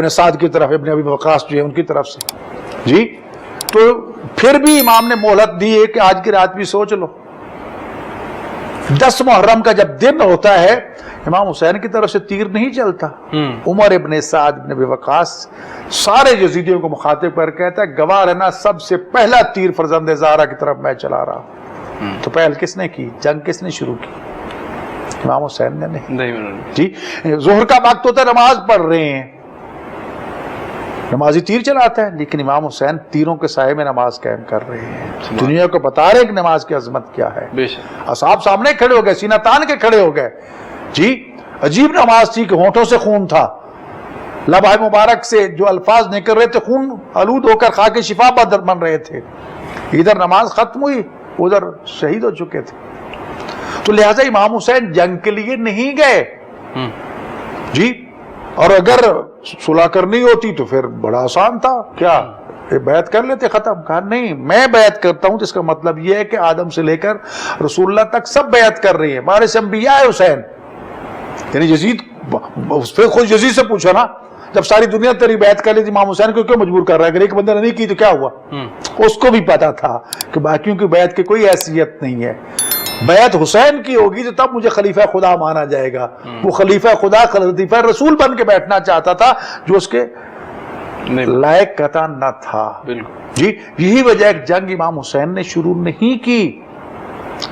C: سعد کی طرف, ابن ابی وقاص جو ہے ان کی طرف سے. جی تو پھر بھی امام نے مہلت دی ہے کہ آج کی رات بھی سوچ لو. 10 محرم کا جب دن ہوتا ہے امام حسین کی طرف سے تیر نہیں چلتا. عمر ابن سعد ابن ابی وقاص سارے یزیدیوں کو مخاطب کر کہتا ہے گواہ رہنا سب سے پہلا تیر فرزند زہرا کی طرف میں چلا رہا ہوں. تو پہل کس نے کی؟ جنگ کس نے شروع کی؟ امام حسین نے نہیں. جی ظہر کا وقت ہوتا ہے, نماز پڑھ رہے ہیں, نمازی تیر چلاتا ہے, لیکن امام حسین تیروں کے سائے میں نماز قائم کر رہے ہیں. دنیا کو بتا رہے ہیں کہ نماز کی عظمت کیا ہے. اصحاب سامنے کھڑے ہو گئے, سینہ تان کے کھڑے ہو گئے. جی عجیب نماز تھی کہ ہونٹوں سے خون تھا, لبہ مبارک سے جو الفاظ نکل رہے تھے خون آلود ہو کر خاک شفا بن رہے تھے. ادھر نماز ختم ہوئی, ادھر شہید ہو چکے تھے. تو لہٰذا امام حسین جنگ کے لیے نہیں گئے. جی اور اگر صلح کرنی ہوتی تو پھر بڑا آسان تھا, کیا بیعت کر لیتے, ختم. کہا نہیں, میں بیعت کرتا ہوں, جس کا مطلب یہ ہے کہ آدم سے لے کر رسول اللہ تک سب بیعت کر رہی ہیں. وارث انبیاء ہے حسین. یعنی یزید, پھر خود یزید سے پوچھو نا, جب ساری دنیا تیری بیعت کر لی تھی امام حسین کو کیوں مجبور کر رہا ہے؟ اگر ایک بندے نے نہیں کی تو کیا ہوا؟ اس کو بھی پتا تھا کہ باقیوں کی بیعت کی کوئی حیثیت نہیں ہے. بیعت حسین کی ہوگی تو تب مجھے خلیفہ خدا مانا جائے گا. وہ خلیفہ خدا, خلیفہ رسول بن کے بیٹھنا چاہتا تھا جو اس کے لائق قطع نہ تھا. جی یہی وجہ ہے کہ جنگ امام حسین نے شروع نہیں کی,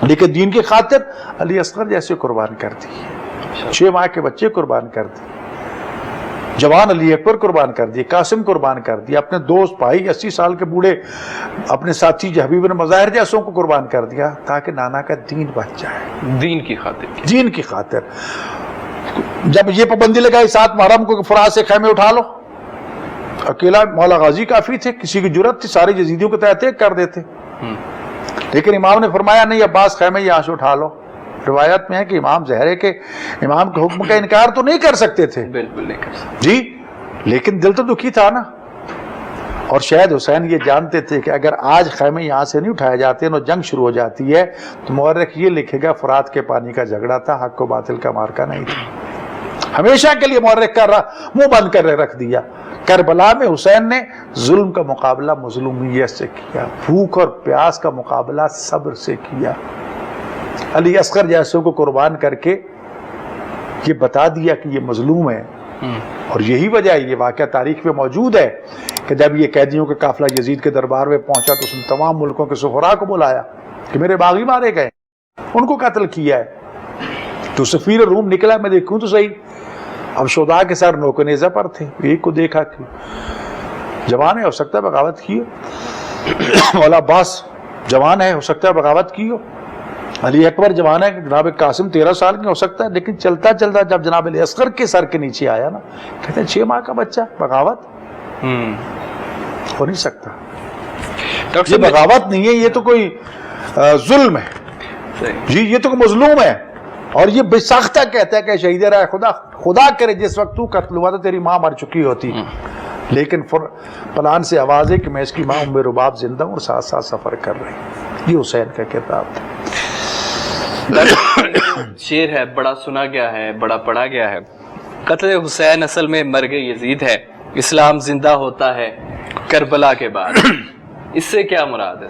C: لیکن دین کی خاطر علی اصغر جیسے قربان کر دی, 6 ماہ کے بچے قربان کر دی, جوان علی اکبر قربان کر دیے, قاسم قربان کر دیا, اپنے دوست بھائی 80 سال کے بوڑھے اپنے ساتھی حبیب بن مظاہر جیسوں کو قربان کر دیا, تاکہ نانا کا دین بچ جائے.
A: دین کی خاطر,
C: دین کی خاطر. جب یہ پابندی لگائی 7 محرم کو فرات سے خیمے اٹھا لو, اکیلا مولا غازی کافی تھے, کسی کی جرت تھی سارے یزیدیوں کو تحت کر دیتے. لیکن امام نے فرمایا نہیں, عباس خیمے یہاں سے اٹھا لو. روایت میں ہے کہ امام زہرے کے امام کے حکم کا انکار تو نہیں کر سکتے تھے,
A: بالکل نہیں کر سکتے.
C: جی لیکن دل تو دکھی تھا نا. اور شاید حسین یہ جانتے تھے کہ اگر آج خیمے یہاں سے نہیں اٹھائے جاتے اور جنگ شروع ہو جاتی ہے تو مورخ یہ لکھے گا فرات کے پانی کا جھگڑا تھا, حق و باطل کا مارکا نہیں تھا. ہمیشہ کے لیے مورخ کا منہ بند کر رکھ دیا. کربلا میں حسین نے ظلم کا مقابلہ مظلومیت سے کیا, بھوک اور پیاس کا مقابلہ صبر سے کیا. علی اصغر جیسوں کو قربان کر کے یہ بتا دیا کہ یہ مظلوم ہے. اور یہی وجہ ہے, یہ واقعہ تاریخ میں موجود ہے کہ جب یہ قیدیوں کا قافلہ یزید کے دربار میں پہنچا تو اس نے تمام ملکوں کے سفراء کو بلایا کہ میرے باغی مارے گئے, ان کو قتل کیا ہے. تو سفیر روم نکلا, میں دیکھوں تو صحیح. اب شہداء کے سر نوک نیزہ پر تھے, ایک کو دیکھا کہ جوان ہے, ہو سکتا ہے بغاوت کی ہو. مولا عباس جوان ہے, ہو سکتا ہے بغاوت کی ہو. علی اکبر جوان ہے, جناب قاسم 13 سال کی, ہو سکتا ہے. لیکن چلتا چلتا جب جناب علی اصغر کے سر کے نیچے آیا نا, کہتے ہیں 6 ماہ کا بچہ, بغاوت ہو نہیں سکتا. یہ بغاوت نہیں ہے, یہ تو کوئی ظلم ہے. جی یہ تو کوئی مظلوم ہے. اور یہ بے ساختہ کہتا ہے کہ شہید رائے خدا کرے جس وقت تو قتل ہوا تو تیری ماں مر چکی ہوتی, لیکن پلان سے آواز ہے کہ میں اس کی ماں ام رباب زندہ ہوں اور ساتھ ساتھ سفر کر رہی. یہ حسین کا کتاب تھا.
A: شعر ہے بڑا سنا گیا ہے، بڑا پڑھا گیا ہے، قتل حسین اصل میں مرگ یزید ہے، اسلام زندہ ہوتا ہے کربلا کے بعد، اس سے کیا مراد ہے؟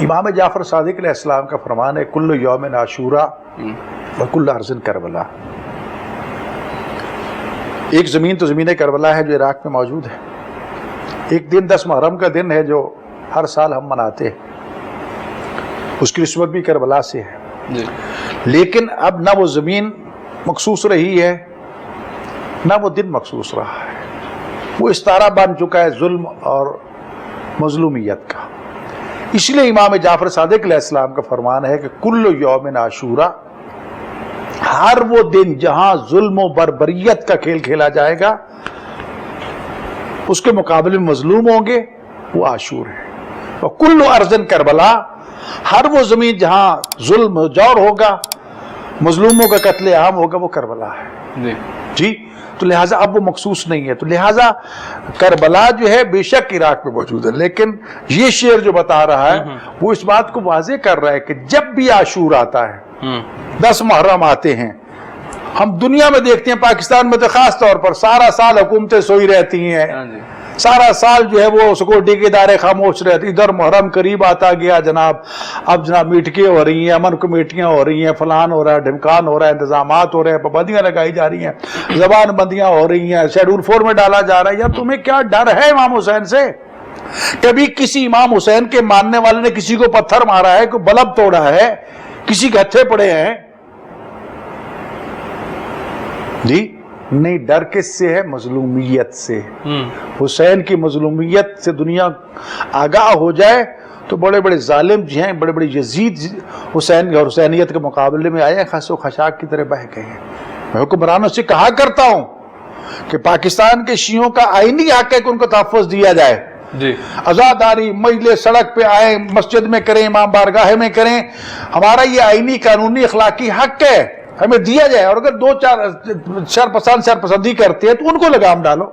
C: امام جعفر صادق علیہ السلام کا فرمان ہے کل یوم عاشورا و کل ارض کربلا. ایک زمین تو زمین کربلا ہے جو عراق میں موجود ہے، ایک دن 10 محرم کا دن ہے جو ہر سال ہم مناتے ہیں، اس کی نسبت بھی کربلا سے ہے. لیکن اب نہ وہ زمین مخصوص رہی ہے نہ وہ دن مخصوص رہا ہے، وہ استارہ بن چکا ہے ظلم اور مظلومیت کا. اس لیے امام جعفر صادق علیہ السلام کا فرمان ہے کہ کل یوم عاشورا، ہر وہ دن جہاں ظلم و بربریت کا کھیل کھیلا جائے گا اس کے مقابلے میں مظلوم ہوں گے، وہ عاشور ہے. اور کل ارض کربلا، ہر وہ زمین جہاں ظلم و جور ہوگا، مظلوموں کا قتل عام ہوگا، وہ کربلا ہے. جی تو لہٰذا اب وہ مخصوص نہیں ہے. تو لہٰذا کربلا جو ہے بے شک عراق میں موجود ہے، لیکن یہ شعر جو بتا رہا ہے وہ اس بات کو واضح کر رہا ہے کہ جب بھی عاشور آتا ہے، 10 محرم آتے ہیں، ہم دنیا میں دیکھتے ہیں پاکستان میں تو خاص طور پر سارا سال حکومتیں سوئی رہتی ہیں، سارا سال جو ہے وہ سیکورٹی کے ادارے خاموش رہتے. ادھر محرم قریب آتا گیا جناب، اب جناب میٹنگیں ہو رہی ہیں، امن کمیٹیاں ہو رہی ہیں، فلان ہو رہا ہے، ڈھمکان ہو رہا ہے، انتظامات ہو رہے ہیں، پابندیاں لگائی جا رہی ہیں، زبان بندیاں ہو رہی ہیں، شیڈول 4 میں ڈالا جا رہا ہے. یار تمہیں کیا ڈر ہے امام حسین سے؟ کبھی کسی امام حسین کے ماننے والے نے کسی کو پتھر مارا ہے، کوئی بلب توڑا ہے، کسی کے ہتھے پڑے ہیں؟ جی نہیں. ڈر کس سے ہے؟ مظلومیت سے. حسین کی مظلومیت سے دنیا آگاہ ہو جائے تو بڑے بڑے ظالم جو ہیں، بڑے بڑے یزید حسین اور حسینیت کے مقابلے میں آئے خس و خشاک کی طرح بہہ گئے ہیں. میں حکمرانوں سے کہا کرتا ہوں کہ پاکستان کے شیعوں کا آئینی حق ہے کہ ان کو تحفظ دیا جائے. عزاداری مجلس سڑک پہ آئیں، مسجد میں کریں، امام بارگاہ میں کریں، ہمارا یہ آئینی قانونی اخلاقی حق ہے، ہمیں دیا جائے. اور اگر 2-4 شرپسندی کرتے ہیں تو ان کو لگام ڈالو.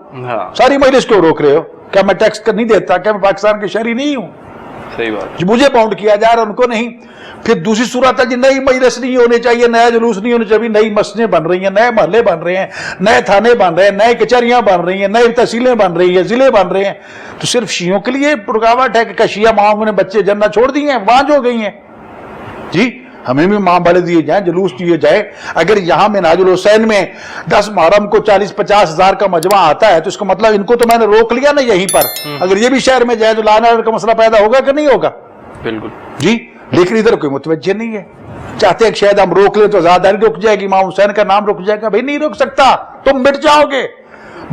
C: ساری مجلس کو روک رہے ہو؟ کیا میں ٹیکس نہیں دیتا؟ کیا میں پاکستان کے شہری نہیں ہوں؟
A: صحیح بات.
C: مجھے باؤنڈ کیا جا رہا ہے، ان کو نہیں. پھر دوسری صورت ہے جی نئی مجلس نہیں ہونی چاہیے، نیا جلوس نہیں ہونا چاہیے، نئی مسجدیں بن رہی ہیں، نئے محلے بن رہے ہیں، نئے تھانے بن رہے ہیں، نئے کچہریاں بن رہی ہیں، نئی تحصیلیں بن رہی ہیں، ضلع بن رہے ہیں. تو صرف شیعوں کے لیے رکاوٹ ہے کہ شیعہ ماؤں نے بچے جنت چھوڑ دی ہیں، وہاں جو گئی ہیں؟ جی ہمیں بھی ماں بڑے دیے جائیں، جلوس دیے جائے. اگر یہاں منہاج الحسین میں 10 محرم کو 40-50 ہزار کا مجمع آتا ہے تو اس کا مطلب ان کو تو میں نے روک لیا نا یہیں پر. اگر یہ بھی شہر میں جائے تو لانا کا مسئلہ پیدا ہوگا کہ نہیں ہوگا؟ بالکل جی. لیکن ادھر کوئی متوجہ نہیں ہے. چاہتے ہیں کہ شاید ہم روک لیں تو آزاداری رک جائے گی، امام حسین کا نام رک جائے گا. بھائی نہیں روک سکتا، تم مٹ جاؤ گے.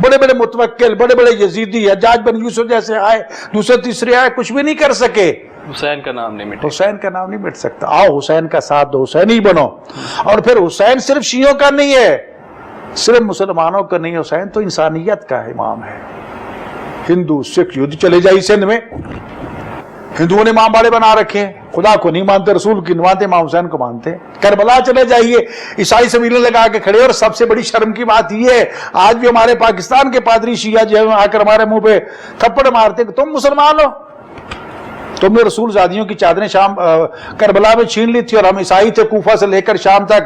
C: بڑے بڑے متوکل، بڑے بڑے یزیدی، حجاج بن یوسف جیسے آئے، دوسرے تیسرے آئے، کچھ بھی نہیں کر سکے. حسین کا نام نہیں مٹ، حسین کا نام نہیں مٹ سکتا. آؤ حسین کا ساتھ دو، حسینی بنو. اور پھر حسین صرف شیعوں کا نہیں ہے، صرف مسلمانوں کا نہیں. حسین تو انسانیت کا امام ہے. ہندو سکھ یہودی چلے جائے سندھ میں، ہندوؤں نے امام باڑے بنا رکھے ہیں، خدا کو نہیں مانتے، رسول کی نہیں مانتے، امام حسین کو مانتے. کربلا چلے جائیے، عیسائی سبیلیں لگا کے کھڑے. اور سب سے بڑی شرم کی بات یہ ہے آج بھی ہمارے پاکستان کے پادری شیعہ جو ہے آ کر ہمارے منہ پہ تھپڑ مارتے کہ تم مسلمان ہو، تم نے رسول زادیوں کی چادریں شام کربلا میں چھین لی تھی، اور ہم عیسائی تھے، کوفہ سے لے کر شام تک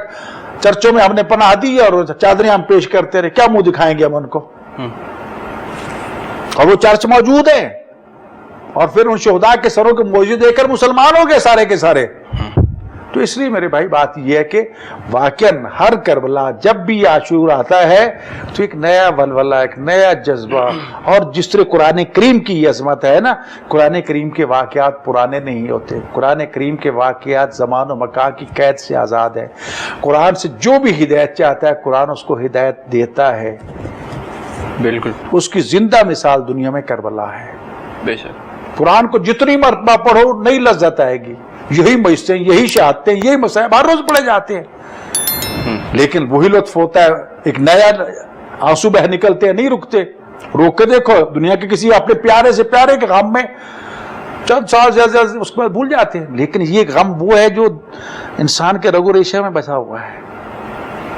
C: چرچوں میں ہم نے پناہ دی اور چادریں ہم پیش کرتے رہے. کیا منہ دکھائیں گے ہم ان کو؟ اور وہ چرچ موجود ہیں، اور پھر ان شہداء کے سروں کے موضوع دے کر مسلمان ہو گئے سارے کے سارے. تو اس لیے میرے بھائی بات یہ ہے کہ واقعاً ہر کربلا جب بھی عاشور آتا ہے تو ایک نیا ولولہ، ایک نیا جذبہ. اور جس طرح قرآن کریم کی عظمت ہے نا، قرآن کریم کے واقعات پرانے نہیں ہوتے. قرآن کریم کے واقعات زمان و مکان کی قید سے آزاد ہے. قرآن سے جو بھی ہدایت چاہتا ہے قرآن اس کو ہدایت دیتا ہے. بالکل اس کی زندہ مثال دنیا میں کربلا ہے. بے شک قرآن کو جتنی مرتبہ پڑھو نئی لذت آئے گی. یہی مجلسیں، یہی شہادتیں، یہی مسائل ہر روز پڑھے جاتے ہیں، لیکن وہی لطف ہوتا ہے. ایک نیا آنسو بہ نکلتے ہیں، نہیں رکتے. روک کے دیکھو دنیا کے کسی اپنے پیارے سے پیارے کے غم میں چند سال زیادہ اس کو بھول جاتے ہیں، لیکن یہ غم وہ ہے جو انسان کے رگ و ریشے میں بسا ہوا ہے.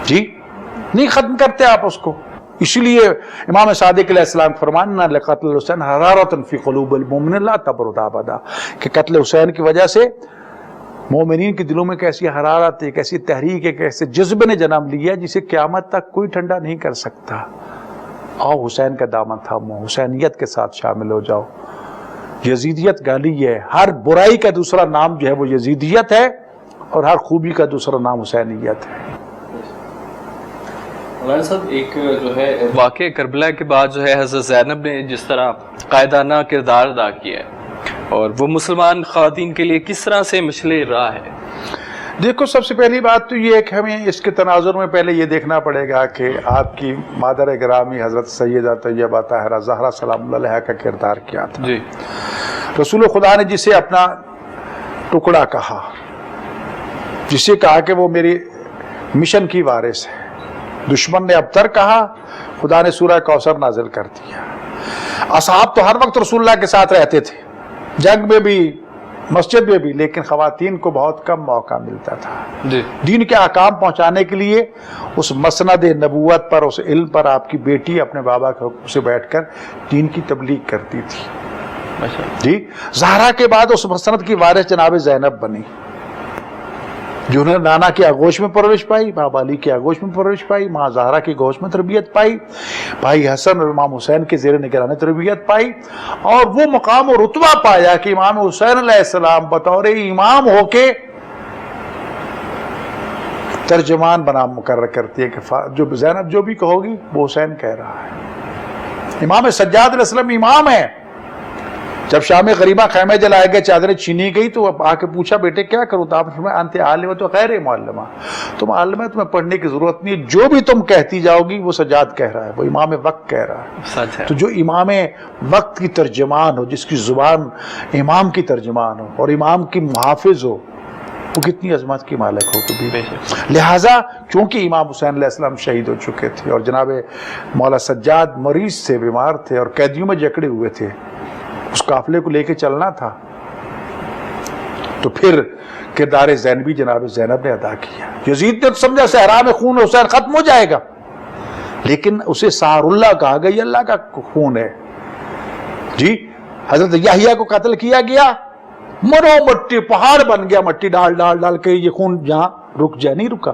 C: جی نہیں ختم کرتے آپ اس کو. اسی لیے امام صادق علیہ السلام فرمانا لقتل حسین حرارۃ فی قلوب المؤمنین لا تبرد ابدا، کہ قتل حسین کی وجہ سے مومنین کے دلوں میں کیسی حرارت ہے، کیسی تحریک ہے، کیسے جذبے نے جنم لیا جسے قیامت تک کوئی ٹھنڈا نہیں کر سکتا. آؤ حسین کا دامن تھامو، حسینیت کے ساتھ شامل ہو جاؤ. یزیدیت گالی ہے، ہر برائی کا دوسرا نام جو ہے وہ یزیدیت ہے، اور ہر خوبی کا دوسرا نام حسینیت ہے.
A: مولانا صاحب ایک جو ہے واقع کربلا کے بعد جو ہے حضرت زینب نے جس طرح قائدانہ کردار ادا کیا ہے، اور وہ مسلمان خواتین کے لیے کس طرح سے مشعل راہ ہے.
C: دیکھو، سب سے پہلی بات تو یہ ہے کہ ہمیں اس کے تناظر میں پہلے یہ دیکھنا پڑے گا کہ آپ کی مادر گرامی حضرت سیدہ طیبہ طاہرہ زہرا سلام اللہ علیہا کا کردار کیا تھا.
A: جی.
C: رسول خدا نے جسے اپنا ٹکڑا کہا، جسے کہا کہ وہ میری مشن کی وارث ہے، دشمن نے ابتر کہا، خدا نے سورہ کوثر نازل کر دیا. اصحاب تو ہر وقت رسول اللہ کے ساتھ رہتے تھے، جنگ میں بھی، مسجد میں بھی، لیکن خواتین کو بہت کم موقع ملتا تھا. دین کے احکام پہنچانے کے لیے اس مسند نبوت پر، اس علم پر آپ کی بیٹی اپنے بابا کے حکم سے بیٹھ کر دین کی تبلیغ کرتی تھی. جی. زہرا کے بعد اس مسند کی وارث جناب زینب بنی، جنہوں نے نانا کی آغوش میں پرورش پائی، بابا علی کی آغوش میں پرورش پائی، ماں زہرا کی گوش میں تربیت پائی، بھائی حسن اور امام حسین کے زیر نگرانی تربیت پائی، اور وہ مقام و رتبہ پایا کہ امام حسین علیہ السلام بطور امام ہو کے ترجمان بنا مقرر کرتی ہے کہ جو زینب جو بھی کہو گی وہ حسین کہہ رہا ہے. امام سجاد علیہ السلام امام ہے. جب شام غریبہ خیمے جلائے گئے، چادریں چھینی گئی، تو آ کے پوچھا بیٹے کیا کروں؟ تو آپ نے فرمایا انت عالمہ تو غیر معلمہ، تم عالمہ، تمہیں پڑھنے کی ضرورت نہیں، جو بھی تم کہتی جاؤ گی وہ سجاد کہہ رہا ہے، وہ امام وقت کہہ رہا ہے. تو جو امام وقت کی ترجمان ہو، جس کی زبان امام کی ترجمان ہو اور امام کی محافظ ہو، وہ کتنی عظمت کی مالک ہو کبھی. لہٰذا چونکہ امام حسین علیہ السلام شہید ہو چکے تھے اور جناب مولا سجاد مریض تھے، بیمار تھے اور قیدیوں میں جکڑے ہوئے تھے، اس قافلے کو لے کے چلنا تھا، تو پھر کردار زینبی جناب زینب نے ادا کیا. یزید نے تو سمجھا صحرا میں خون حسین ختم ہو جائے گا، لیکن اسے سار اللہ کہا گیا، یہ اللہ کا خون ہے. جی. حضرت یحییٰ کو قتل کیا گیا، مرو مٹی پہاڑ بن گیا، مٹی ڈال ڈال ڈال کے یہ خون جہاں رک جائے، نہیں رکا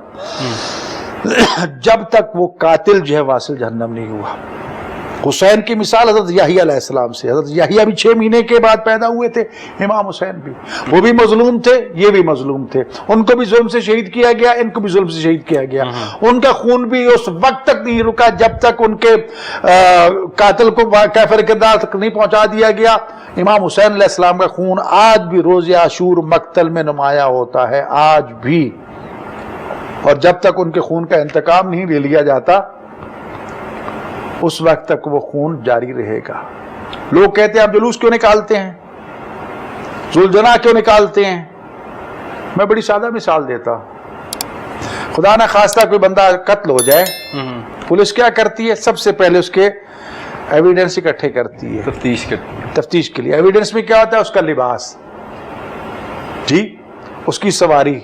C: جب تک وہ قاتل جو ہے واصل جہنم نہیں ہوا. حسین کی مثال حضرت یحییٰ علیہ السلام سے. حضرت یحییٰ بھی 6 مہینے کے بعد پیدا ہوئے تھے، امام حسین بھی، وہ بھی مظلوم تھے، یہ بھی مظلوم تھے، ان کو بھی ظلم سے شہید کیا گیا، ان کو بھی ظلم سے شہید کیا گیا. ان کا خون بھی اس وقت تک نہیں رکا جب تک ان کے قاتل کو کافر کردار تک نہیں پہنچا دیا گیا. امام حسین علیہ السلام کا خون آج بھی روز عاشور مقتل میں نمایاں ہوتا ہے، آج بھی، اور جب تک ان کے خون کا انتقام نہیں لے لیا جاتا اس وقت تک وہ خون جاری رہے گا. لوگ کہتے ہیں آپ جلوس کیوں نکالتے ہیں، ذوالجناح کیوں نکالتے ہیں؟ میں بڑی سادہ مثال دیتا ہوں. خدا نہ خواستہ کوئی بندہ قتل ہو جائے، پولیس کیا کرتی ہے؟ سب سے پہلے اس کے ایویڈنس اکٹھے کرتی ہے، تفتیش کے لیے. ایویڈنس میں کیا ہوتا ہے؟ اس کا لباس، جی، اس کی سواری،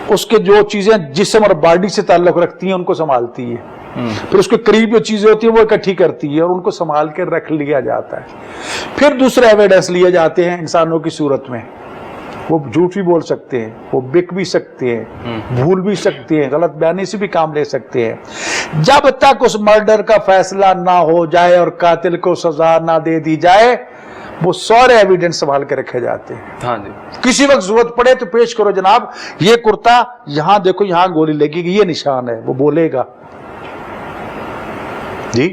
C: اس کے جو چیزیں جسم اور باڈی سے تعلق رکھتی ہیں ان کو سنبھالتی ہے. پھر اس کے قریب جو چیزیں ہوتی ہیں وہ اکٹھی کرتی ہے اور ان کو سنبھال کے رکھ لیا جاتا ہے. پھر دوسرے ایویڈنس لیے جاتے ہیں انسانوں کی صورت میں. وہ جھوٹ بھی بول سکتے ہیں، وہ بک بھی سکتے ہیں، بھول بھی سکتے ہیں، غلط بیانی سے بھی کام لے سکتے ہیں. جب تک اس مرڈر کا فیصلہ نہ ہو جائے اور قاتل کو سزا نہ دے دی جائے وہ سارے ایویڈنس سنبھال کے رکھے جاتے ہیں. کسی وقت ضرورت پڑے تو پیش کرو، جناب یہ کرتا یہاں دیکھو، یہاں گولی لگے گی، یہ نشان ہے، وہ بولے گا. جی.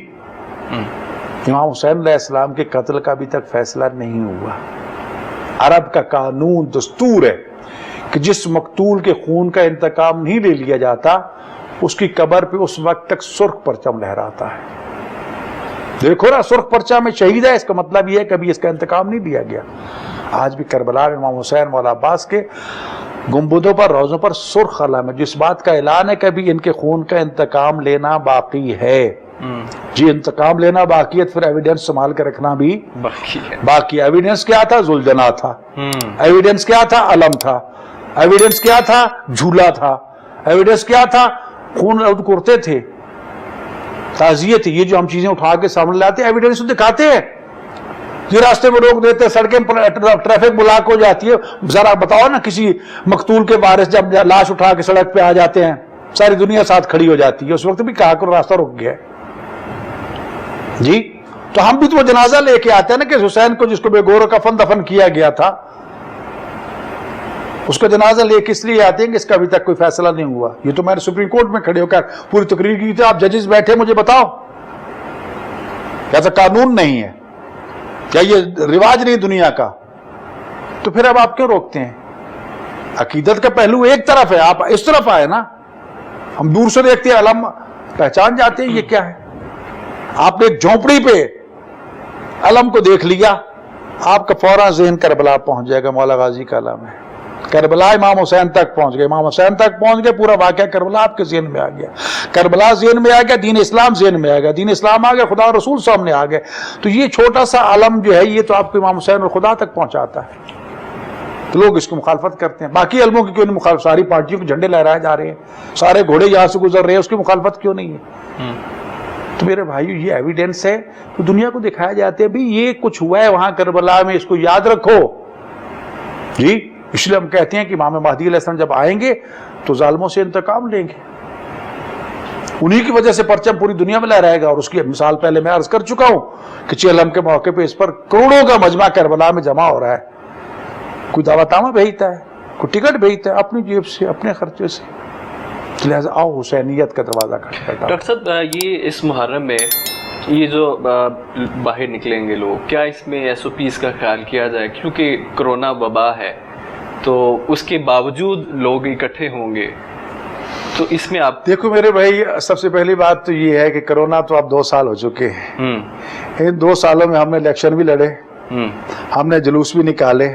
C: امام حسین علیہ السلام کے قتل کا ابھی تک فیصلہ نہیں ہوا. عرب کا قانون دستور ہے کہ جس مقتول کے خون کا انتقام نہیں لے لیا جاتا اس کی قبر پہ اس وقت تک سرخ پرچم لہراتا ہے. دیکھو نا، سرخ پرچم میں شہید ہے، اس کا مطلب یہ ہے کہ ابھی اس کا انتقام نہیں لیا گیا. آج بھی کربلا میں امام حسین مولا عباس کے گنبدوں پر، روزوں پر سرخ علامت، جس بات کا اعلان ہے کہ ابھی ان کے خون کا انتقام لینا باقی ہے. جی. انتقام لینا باقی ہے، پھر ایویڈنس سنبھال کے رکھنا بھی باقی. ایویڈنس کیا تھا؟ ذوالجناح تھا. ایویڈنس کیا تھا؟ علم تھا. ایویڈنس کیا تھا؟ جھولا تھا. ایویڈنس کیا تھا؟ خون کرتے تھے، تعزیے تھی. یہ جو ہم چیزیں اٹھا کے سامنے لاتے ایویڈنس دکھاتے ہیں. یہ راستے میں روک دیتے, سڑکیں ٹریفک بلاک ہو جاتی ہے. ذرا بتاؤ نا کسی مقتول کے وارث جب لاش اٹھا کے سڑک پہ آ جاتے ہیں, ساری دنیا ساتھ کھڑی ہو جاتی ہے, اس وقت بھی کہا کرو راستہ رک گیا جی. تو ہم بھی تو وہ جنازہ لے کے آتے ہیں نا کہ حسین کو جس کو بے گور و کفن دفن کیا گیا تھا, اس کا جنازہ لے کے اس لیے آتے ہیں کہ اس کا ابھی تک کوئی فیصلہ نہیں ہوا. یہ تو میں نے سپریم کورٹ میں کھڑے ہو کر پوری تقریر کی تھی, آپ ججز بیٹھے مجھے بتاؤ ایسا قانون نہیں ہے یا یہ رواج نہیں دنیا کا, تو پھر اب آپ کیوں روکتے ہیں؟ عقیدت کا پہلو ایک طرف ہے, آپ اس طرف آئے نا, ہم دور سے دیکھتے ہیں علم پہچان جاتے ہیں یہ کیا ہے. آپ نے ایک جھونپڑی پہ علم کو دیکھ لیا, آپ کا فوراً ذہن کربلا پہنچ جائے گا, مولا غازی کا علم ہے. کربلا امام حسین تک پہنچ گئے, امام حسین تک پہنچ گئے, پورا واقعہ کربلا آپ کے ذہن میں آ گیا, کربلا ذہن میں آ گیا, دین اسلام ذہن میں آ گیا, دین اسلام آ گیا, خدا اور رسول سامنے آ گئے. تو یہ چھوٹا سا علم جو ہے یہ تو آپ کو امام حسین اور خدا تک پہنچاتا ہے. تو لوگ اس کو مخالفت کرتے ہیں. باقی علموں کی کیوں نہیں مخالفت؟ ساری پارٹیوں کے جھنڈے لہرائے جا رہے ہیں, سارے گھوڑے یہاں سے گزر رہے ہیں, اس کی مخالفت کیوں نہیں ہے؟ تو میرے بھائیو یہ ایویڈنس ہے, تو دنیا کو دکھایا جاتے ہیں بھی یہ کچھ ہوا ہے وہاں کربلا میں, اس کو یاد رکھو جی. اس لیے ہم کہتے ہیں کہ امام مہدی علیہ السلام جب آئیں گے تو ظالموں سے انتقام لیں گے, انہی کی وجہ سے پرچم پوری دنیا میں لہرائے گا. اور اس کی مثال پہلے میں عرض کر چکا ہوں کہ چہلم کے موقع پہ اس پر کروڑوں کا مجمع کربلا میں جمع ہو رہا ہے. کوئی دعوت نامہ بھیجتا ہے, کوئی ٹکٹ بھیجتا ہے اپنی جیب سے, اپنے خرچے سے. لہٰذا آؤ حسینیت کا دروازہ کھٹکھٹاؤ.
D: ڈاکٹر صاحب یہ اس محرم میں یہ جو باہر نکلیں گے لوگ, کیا اس میں ایس او پیز کا خیال کیا جائے؟ کیونکہ کرونا وبا ہے تو اس کے باوجود لوگ اکٹھے ہوں گے, تو اس میں آپ
C: دیکھو میرے بھائی, سب سے پہلی بات تو یہ ہے کہ کرونا تو اب 2 سال ہو چکے ہیں. ان 2 سالوں میں ہم نے الیکشن بھی لڑے, ہم نے جلوس بھی نکالے,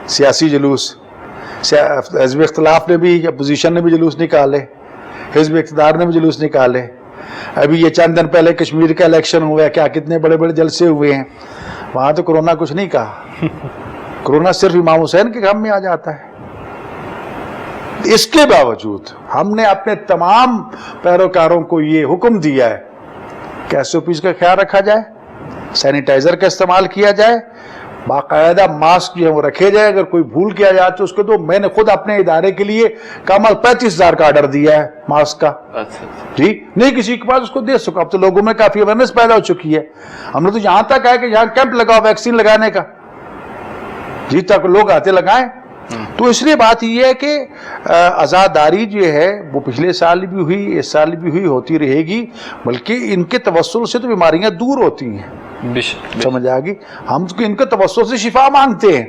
C: سیاسی جلوس, حزب اختلاف نے بھی, اپوزیشن نے بھی جلوس نکالے, حزب اقتدار نے بھی جلوس نکالے. ابھی یہ چند دن پہلے کشمیر کا الیکشن ہوا ہے, کیا کتنے بڑے بڑے جلسے ہوئے ہیں, وہاں تو کرونا کچھ نہیں کہا. کرونا صرف امام حسین کے غم میں آ جاتا ہے. اس کے باوجود ہم نے اپنے تمام پیروکاروں کو یہ حکم دیا ہے کہ ایس او پیز کا خیال رکھا جائے, سینیٹائزر کا استعمال کیا جائے, باقاعدہ ماسک جو ہے وہ رکھے جائے. اگر کوئی بھول کیا جائے تو اس کو, تو میں نے خود اپنے ادارے کے لیے کم از 35,000 کا آرڈر دیا ہے ماسک کا جی. نہیں کسی کے پاس اس کو دے سکا. اب تو لوگوں میں کافی اویئرنیس پیدا ہو چکی ہے. ہم نے تو یہاں تک ہے کہ یہاں کیمپ لگاؤ ویکسین لگانے کا جی, تک لوگ آتے لگائیں. تو اس لیے بات یہ ہے کہ عزاداری جو ہے وہ پچھلے سال بھی ہوئی, اس سال بھی ہوئی, ہوتی رہے گی. بلکہ ان کے توسل سے تو بیماریاں دور ہوتی ہیں, سمجھ آ گئی. ہم ان کے توسل سے شفا مانگتے ہیں,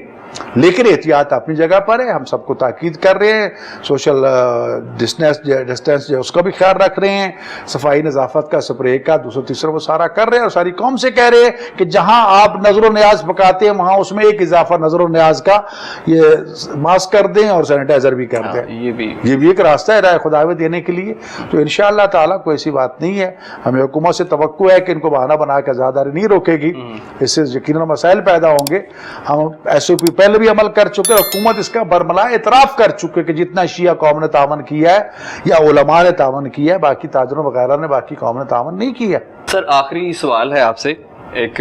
C: لیکن احتیاط اپنی جگہ پر ہے. ہم سب کو تاکید کر رہے ہیں, سوشل ڈسٹینس جو اس کا بھی خیال رکھ رہے ہیں, صفائی نظافت کا, سپرے کا, دوسرا تیسرا وہ سارا کر رہے ہیں. اور ساری قوم سے کہہ رہے ہیں کہ جہاں آپ نظر و نیاز پکاتے ہیں وہاں اس میں ایک اضافہ نظر و نیاز کا یہ ماسک کر دیں اور سینیٹائزر بھی کر دیں. یہ بھی ایک راستہ ہے رائے خدا میں دینے کے لیے. تو انشاءاللہ تعالیٰ کوئی ایسی بات نہیں ہے. ہمیں حکومت سے توقع ہے کہ ان کو بہانہ بنا کے عزاداری نہیں روکے گی, اس سے یقیناً مسائل پیدا ہوں گے. ہم ایسے پہلے بھی عمل کر چکے, حکومت اس کا برملا اعتراف کر چکے کہ جتنا شیعہ قوم نے تعاون کیا ہے یا علماء نے تعاون کیا ہے, باقی تاجروں وغیرہ نے, باقی قوم نے تعاون نہیں کیا.
D: سر آخری سوال ہے آپ سے. ایک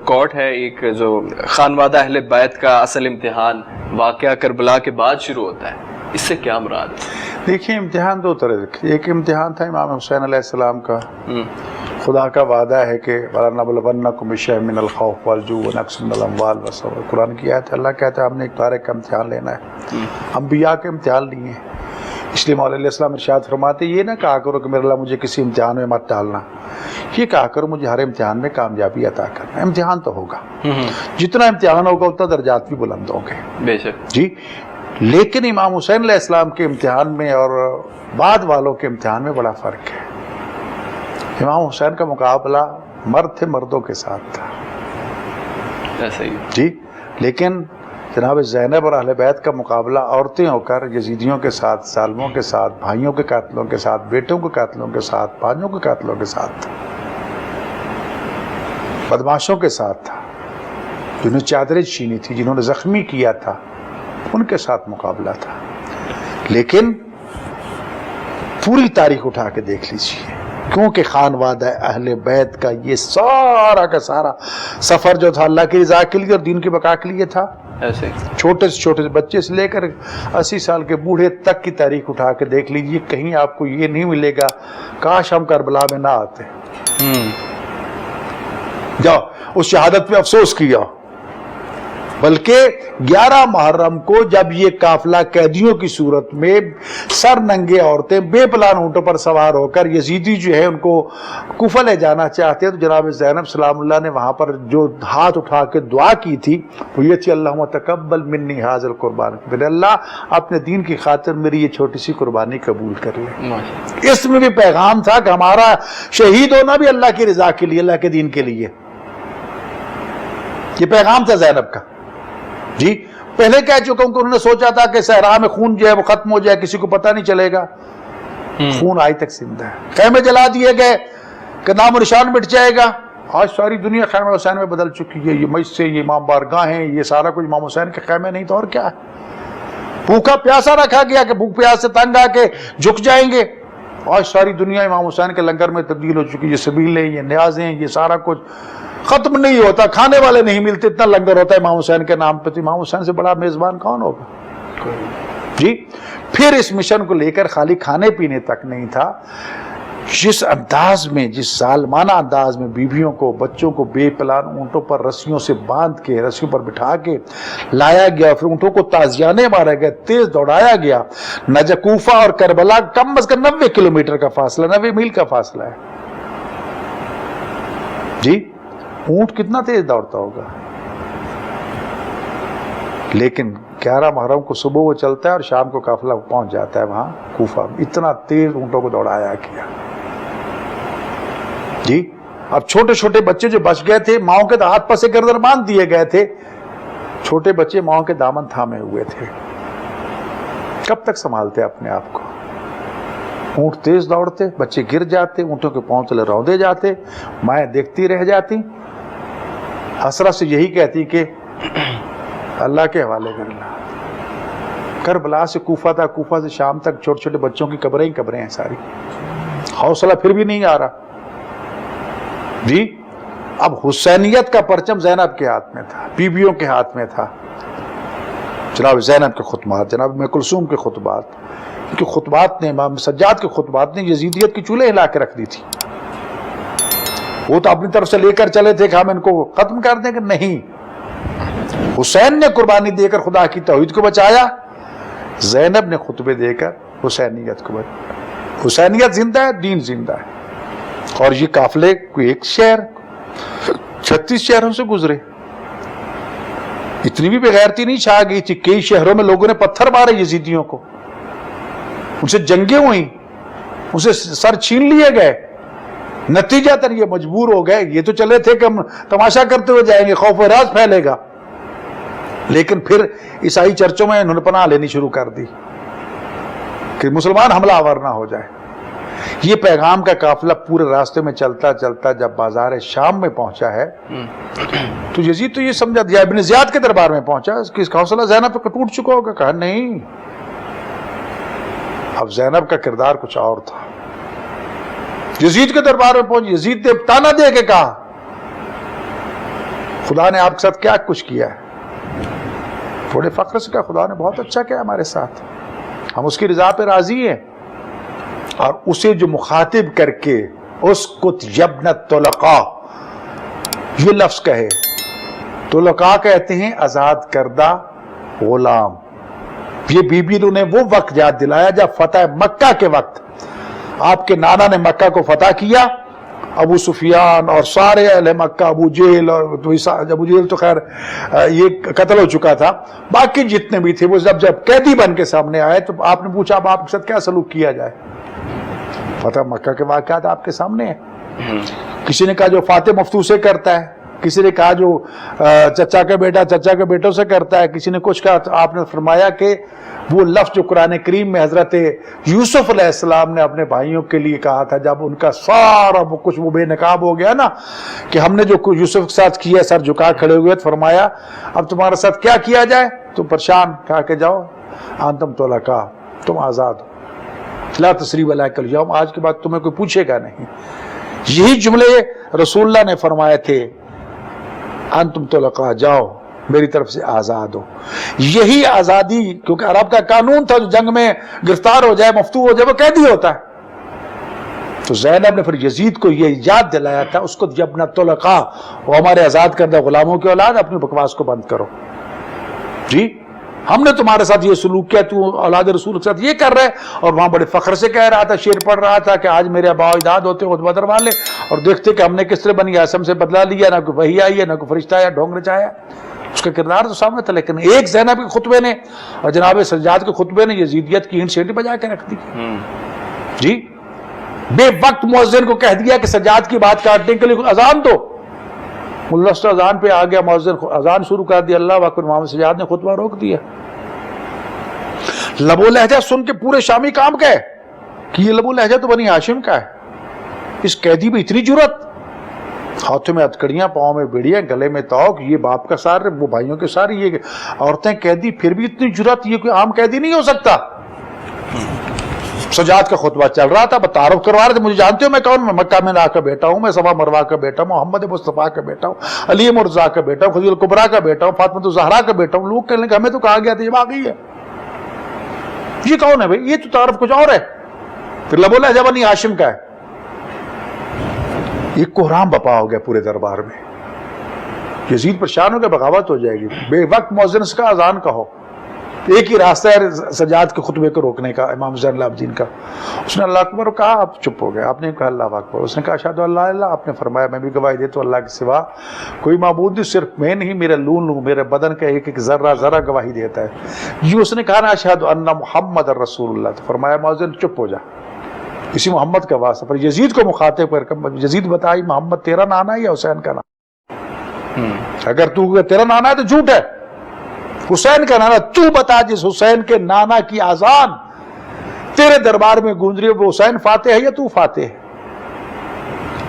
D: کورٹ ہے, ایک جو خانوادہ اہل بیت کا اصل امتحان واقعہ کربلا کے بعد شروع ہوتا ہے, اس سے کیا مراد ہے؟
C: دیکھیں امتحان 2 طرح کے. ایک امتحان تھا امام حسین علیہ السلام کا, خدا کا وعدہ ہے کہ وَلَنَبْلُوَنَّكُم بِشَيْءٍ مِّنَ الْخَوْفِ وَالْجُوعِ وَنَقْصٍ مِّنَ الْأَمْوَالِ وَالْأَنفُسِ. قرآن کی آیت ہے, اللہ کہتا ہے ہم نے ایک بار ایک امتحان لینا ہے. انبیاء کے امتحان لیے, اس لیے مولا علیہ السلام ارشاد فرماتے یہ نہ کہا کرو کہ میرے اللہ مجھے کسی امتحان میں مت ڈالنا, یہ کہا کرو مجھے ہر امتحان میں کامیابی عطا کرنا. امتحان تو ہوگا, جتنا امتحان ہوگا اتنا درجات بھی بلند ہوں گے
D: بے شک
C: جی. لیکن امام حسین علیہ السلام کے امتحان میں اور بعد والوں کے امتحان میں بڑا فرق ہے. امام حسین کا مقابلہ مرد تھے, مردوں کے ساتھ تھا
D: ایسا ہی
C: جی. لیکن جناب زینب اور اہل بیت کا مقابلہ عورتیں ہو کر یزیدیوں کے ساتھ, ظالموں کے ساتھ, بھائیوں کے قاتلوں کے ساتھ, بیٹوں کے قاتلوں کے ساتھ, بھائیوں کے قاتلوں کے ساتھ, بدماشوں کے ساتھ تھا, جنہوں نے چادریں چھینی تھی, جنہوں نے زخمی کیا تھا, ان کے ساتھ مقابلہ تھا. لیکن پوری تاریخ اٹھا کے دیکھ لیجیے, کیونکہ خانوادہ اہل بیت کا یہ سارا کا سارا سفر جو تھا اللہ کی رضا کے لیے اور دین کی بقا کے لیے تھا.
D: ایسے
C: چھوٹے سے چھوٹے بچے سے لے کر 80 سال کے بوڑھے تک کی تاریخ اٹھا کے دیکھ لیجئے, کہیں آپ کو یہ نہیں ملے گا کاش ہم کربلا میں نہ آتے, جاؤ اس شہادت پہ افسوس کیا. بلکہ 11 محرم کو جب یہ قافلہ قیدیوں کی صورت میں سر ننگے عورتیں بے پلان اونٹوں پر سوار ہو کر یزیدی جو ہے ان کو کوفہ لے جانا چاہتے ہیں, تو جناب زینب سلام اللہ نے وہاں پر جو ہاتھ اٹھا کے دعا کی تھی وہ یہ تھی, اللہم تقبل منی ھذا القربان, میرے اللہ اپنے دین کی خاطر میری یہ چھوٹی سی قربانی قبول کر لے. اس میں بھی پیغام تھا کہ ہمارا شہید ہونا بھی اللہ کی رضا کے لیے, اللہ کے دین کے لیے. یہ پیغام تھا زینب کا. جی پہلے کہہ چکا ہوں کہ انہوں نے سوچا تھا کہ صحرا میں خون جو ہے وہ ختم ہو جائے, کسی کو پتہ نہیں چلے گا. خون آج تک زندہ ہے. خیمے جلا دیے گئے کہ نام و نشان مٹ جائے گا. آج ساری دنیا خیمہ حسین میں بدل چکی ہے. یہ مسجد, یہ امام بارگاہیں, یہ سارا کچھ امام حسین کے خیمے نہیں تو اور کیا ہے. بھوکا پیاسا رکھا گیا کہ بھوک پیاس سے تنگ آ کے جھک جائیں گے. آج ساری دنیا امام حسین کے لنگر میں تبدیل ہو چکی ہے. یہ سبیلیں, یہ نیازیں, یہ سارا کچھ ختم نہیں ہوتا, کھانے والے نہیں ملتے, اتنا لنگر ہوتا ہے امام حسین کے نام پہ. تو امام حسین سے بڑا میزبان کون ہوگا جی. پھر اس مشن کو لے کر خالی کھانے پینے تک نہیں تھا, جس انداز میں, جس ظالمانہ انداز میں بیویوں کو, بچوں کو بے پلان اونٹوں پر رسیوں سے باندھ کے, رسیوں پر بٹھا کے لایا گیا, پھر اونٹوں کو تازیانے مارا گیا, تیز دوڑایا گیا. کوفہ اور کربلا کم از کم 90 کلومیٹر کا فاصلہ, 90 میل کا فاصلہ ہے جی. اونٹ کتنا تیز دوڑتا ہوگا. لیکن 11 محرم کو صبح وہ چلتا ہے اور شام کو قافلہ پہنچ جاتا ہے وہاں کوفہ. اتنا تیز اونٹوں کو دوڑایا کیا جی. اب چھوٹے چھوٹے بچے جو بچ گئے تھے, ماؤں کے ہاتھ پسے گردن باندھ دیے گئے تھے, چھوٹے بچے ماؤں کے دامن تھامے ہوئے تھے. کب تک سنبھالتے اپنے آپ کو. اونٹ تیز دوڑتے, بچے گر جاتے, اونٹوں کے پاؤں تلے روندے جاتے, مائیں دیکھتی رہ جاتی, حسرت سے یہی کہتی کہ اللہ کے حوالے کرنا. کربلا سے کوفہ تھا, کوفہ سے شام تک چھوٹے چھوٹے بچوں کی قبریں ہی قبریں ہیں ساری. حوصلہ پھر بھی نہیں آ رہا جی. اب حسینیت کا پرچم زینب کے ہاتھ میں تھا, بیویوں کے ہاتھ میں تھا. جناب زینب کے خطبات, جناب ام کلثوم کے خطبات, کہ خطبات نے, امام سجاد کے خطبات نے یزیدیت کی چولہے ہلا کے رکھ دی تھی. وہ تو اپنی طرف سے لے کر چلے تھے کہ ہم ان کو ختم کر دیں, کہ نہیں, حسین نے قربانی دے کر خدا کی توحید کو بچایا, زینب نے خطبے دے کر حسینیت کو بچایا. حسینیت زندہ ہے, دین زندہ ہے. اور یہ قافلے کوئی ایک شہر 36 شہروں سے گزرے. اتنی بھی بغیرتی نہیں چھا گئی تھی, کئی شہروں میں لوگوں نے پتھر مارے یزیدیوں کو, ان سے جنگیں ہوئیں, ان سے سر چھین لیے گئے. نتیجہ تر یہ مجبور ہو گئے, یہ تو چلے تھے کہ ہم تماشا کرتے ہوئے جائیں گے, خوف و راز پھیلے گا. لیکن پھر عیسائی چرچوں میں انہوں نے پناہ لینی شروع کر دی کہ مسلمان حملہ آور نہ ہو جائے. یہ پیغام کا قافلہ پورے راستے میں چلتا چلتا جب بازار شام میں پہنچا ہے تو یزید تو یہ سمجھا دیا, ابن زیاد کے دربار میں پہنچا, اس کی حوصلہ زینب پہ ٹوٹ چکا ہوگا. کہا نہیں, اب زینب کا کردار کچھ اور تھا. یزید کے دربار میں پہنچ, یزید نے تانا دے کے کہا خدا نے آپ کے ساتھ کیا کچھ کیا ہے. تھوڑے فخر سے کہا خدا نے بہت اچھا کیا ہمارے ساتھ, ہم اس کی رضا پہ راضی ہیں. اور اسے جو مخاطب کر کے اسکت یبن الطلقاء یہ لفظ کہے, طلقاء کہتے ہیں آزاد کردہ غلام. یہ بی بی نے وہ وقت یاد دلایا جب فتح مکہ کے وقت آپ کے نانا نے مکہ کو فتح کیا. ابو سفیان اور سارے اہل مکہ, ابو جہل, اور ابو جہل تو خیر یہ قتل ہو چکا تھا, باقی جتنے بھی تھے وہ جب قیدی بن کے سامنے آئے تو آپ نے پوچھا اب آپ کے ساتھ کیا سلوک کیا جائے. فتح مکہ کے واقعات آپ کے سامنے ہیں. کسی نے کہا جو فاتح مفتو سے کرتا ہے, کسی نے کہا جو چچا کا بیٹا چچا کے بیٹوں سے کرتا ہے, کسی نے کچھ کہا. تو آپ نے فرمایا کہ وہ لفظ جو قرآن کریم میں حضرت یوسف علیہ السلام نے اپنے بھائیوں کے لیے کہا تھا جب ان کا سارا کچھ وہ بے نقاب ہو گیا نا, کہ ہم نے جو یوسف کے ساتھ کیا, سر جھکا کھڑے ہوئے, تو فرمایا اب تمہارے ساتھ کیا کیا جائے. تو پریشان, کہا کہ جاؤ انتم طلقاء, تم آزاد ہو. لا تثریب علیکم اليوم، آج کے بعد تمہیں کوئی پوچھے گا نہیں. یہی جملے رسول اللہ نے فرمائے تھے انتم طلقاء، جاؤ میری طرف سے آزاد ہو. یہی آزادی، کیونکہ عرب کا قانون تھا جو جنگ میں گرفتار ہو جائے، مفتو ہو جائے، وہ قیدی ہوتا ہے. تو زینب نے پھر یزید کو یہ یاد دلایا تھا اس کو، جب نہ طلقاء، وہ ہمارے آزاد کردہ غلاموں کی اولاد، اپنی بکواس کو بند کرو. جی ہم نے تمہارے ساتھ یہ سلوک کیا، تو اولاد رسول کے ساتھ یہ کر رہے. اور وہاں بڑے فخر سے کہہ رہا تھا، شعر پڑھ رہا تھا کہ آج میرے آباء و اجداد ہوتے خود بدر والے، اور دیکھتے کہ ہم نے کس طرح بنی آسم سے بدلہ لیا، نہ کوئی وحی آئی ہے، نہ کوئی فرشتہ آیا ڈھونگ رچایا. اس کا کردار تو سامنے تھا. لیکن ایک زینب کے خطبے نے اور جناب سجاد کے خطبے نے یزیدیت کی ہنٹ سیٹی بجا کے رکھ دی. جی بے وقت مؤذن کو کہہ دیا کہ سجاد کی بات کاٹنے کے لیے اذان دو. ملسط اذان پہ آ گیا مؤذن، اذان شروع کر دی، اللہ اکبر، محمد سجاد نے خطبہ روک دیا. لب و لہجہ سن کے پورے شامی کام گئے کہ یہ لب و لہجہ تو بنی ہاشم کا ہے. اس قیدی میں اتنی جرت، ہاتھوں میں ہتھکڑیاں، پاؤں میں بیڑیاں، گلے میں توق، یہ باپ کا سار، وہ بھائیوں کے سار، یہ عورتیں قیدی، پھر بھی اتنی جرت، یہ کوئی عام قیدی نہیں ہو سکتا. سجاد کا خطبہ چل رہا تھا، تعارف کروا رہے تھے، مجھے جانتے ہو میں کون، میں مکہ میں کا بیٹا ہوں، میں صفا مروہ کا بیٹا ہوں، محمد مصطفیٰ کا بیٹا ہوں، علی مرزا کا بیٹا ہوں، خدیجہ الکبریٰ کا بیٹا ہوں، فاطمہ الزہرا کا بیٹا ہوں. لوگ کہنے لگے ہمیں تو کہا گیا تھا یہ باقی ہے. یہ کون ہے بھائی؟ یہ تو تعارف کچھ اور ہے. پھر لب و لہجہ بنی ہاشم کا ہے. ایک کوہرام بپا ہو گیا پورے دربار میں. یزید پریشان ہو گیا، بغاوت ہو جائے گی. بے وقت مؤذن کا اذان کہو. ایک ہی راستہ ہے سجاد کے خطبے کو روکنے کا، امام زین العابدین کا. اس نے اللہ اکبر کہا، آپ چپ ہو گئے. آپ نے کہا اللہ اکبر. اس نے کہا اشہد ان لا الہ الا اللہ. آپ نے فرمایا میں بھی گواہی دیتا ہوں اللہ کے سوا کوئی معبود نہیں، صرف میں نہیں، میرا لون لوں، میرے بدن کا ایک ایک ذرہ ذرہ گواہی دیتا ہے. یہ اس نے کہا نا اشہد ان محمد رسول اللہ، تو فرمایا مؤذن چپ ہو جا، اسی محمد کا واسطہ. پر یزید کو مخاطب کر، یزید بتائی محمد تیرا نانا ہے یا حسین کا نام؟ اگر تو تیرا نانا ہے تو جھوٹ ہے. حسین کا نانا تو بتا، جس حسین کے نانا کی آزان تیرے دربار میں گونج رہی ہے، وہ حسین فاتح ہے یا تو فاتح ہے؟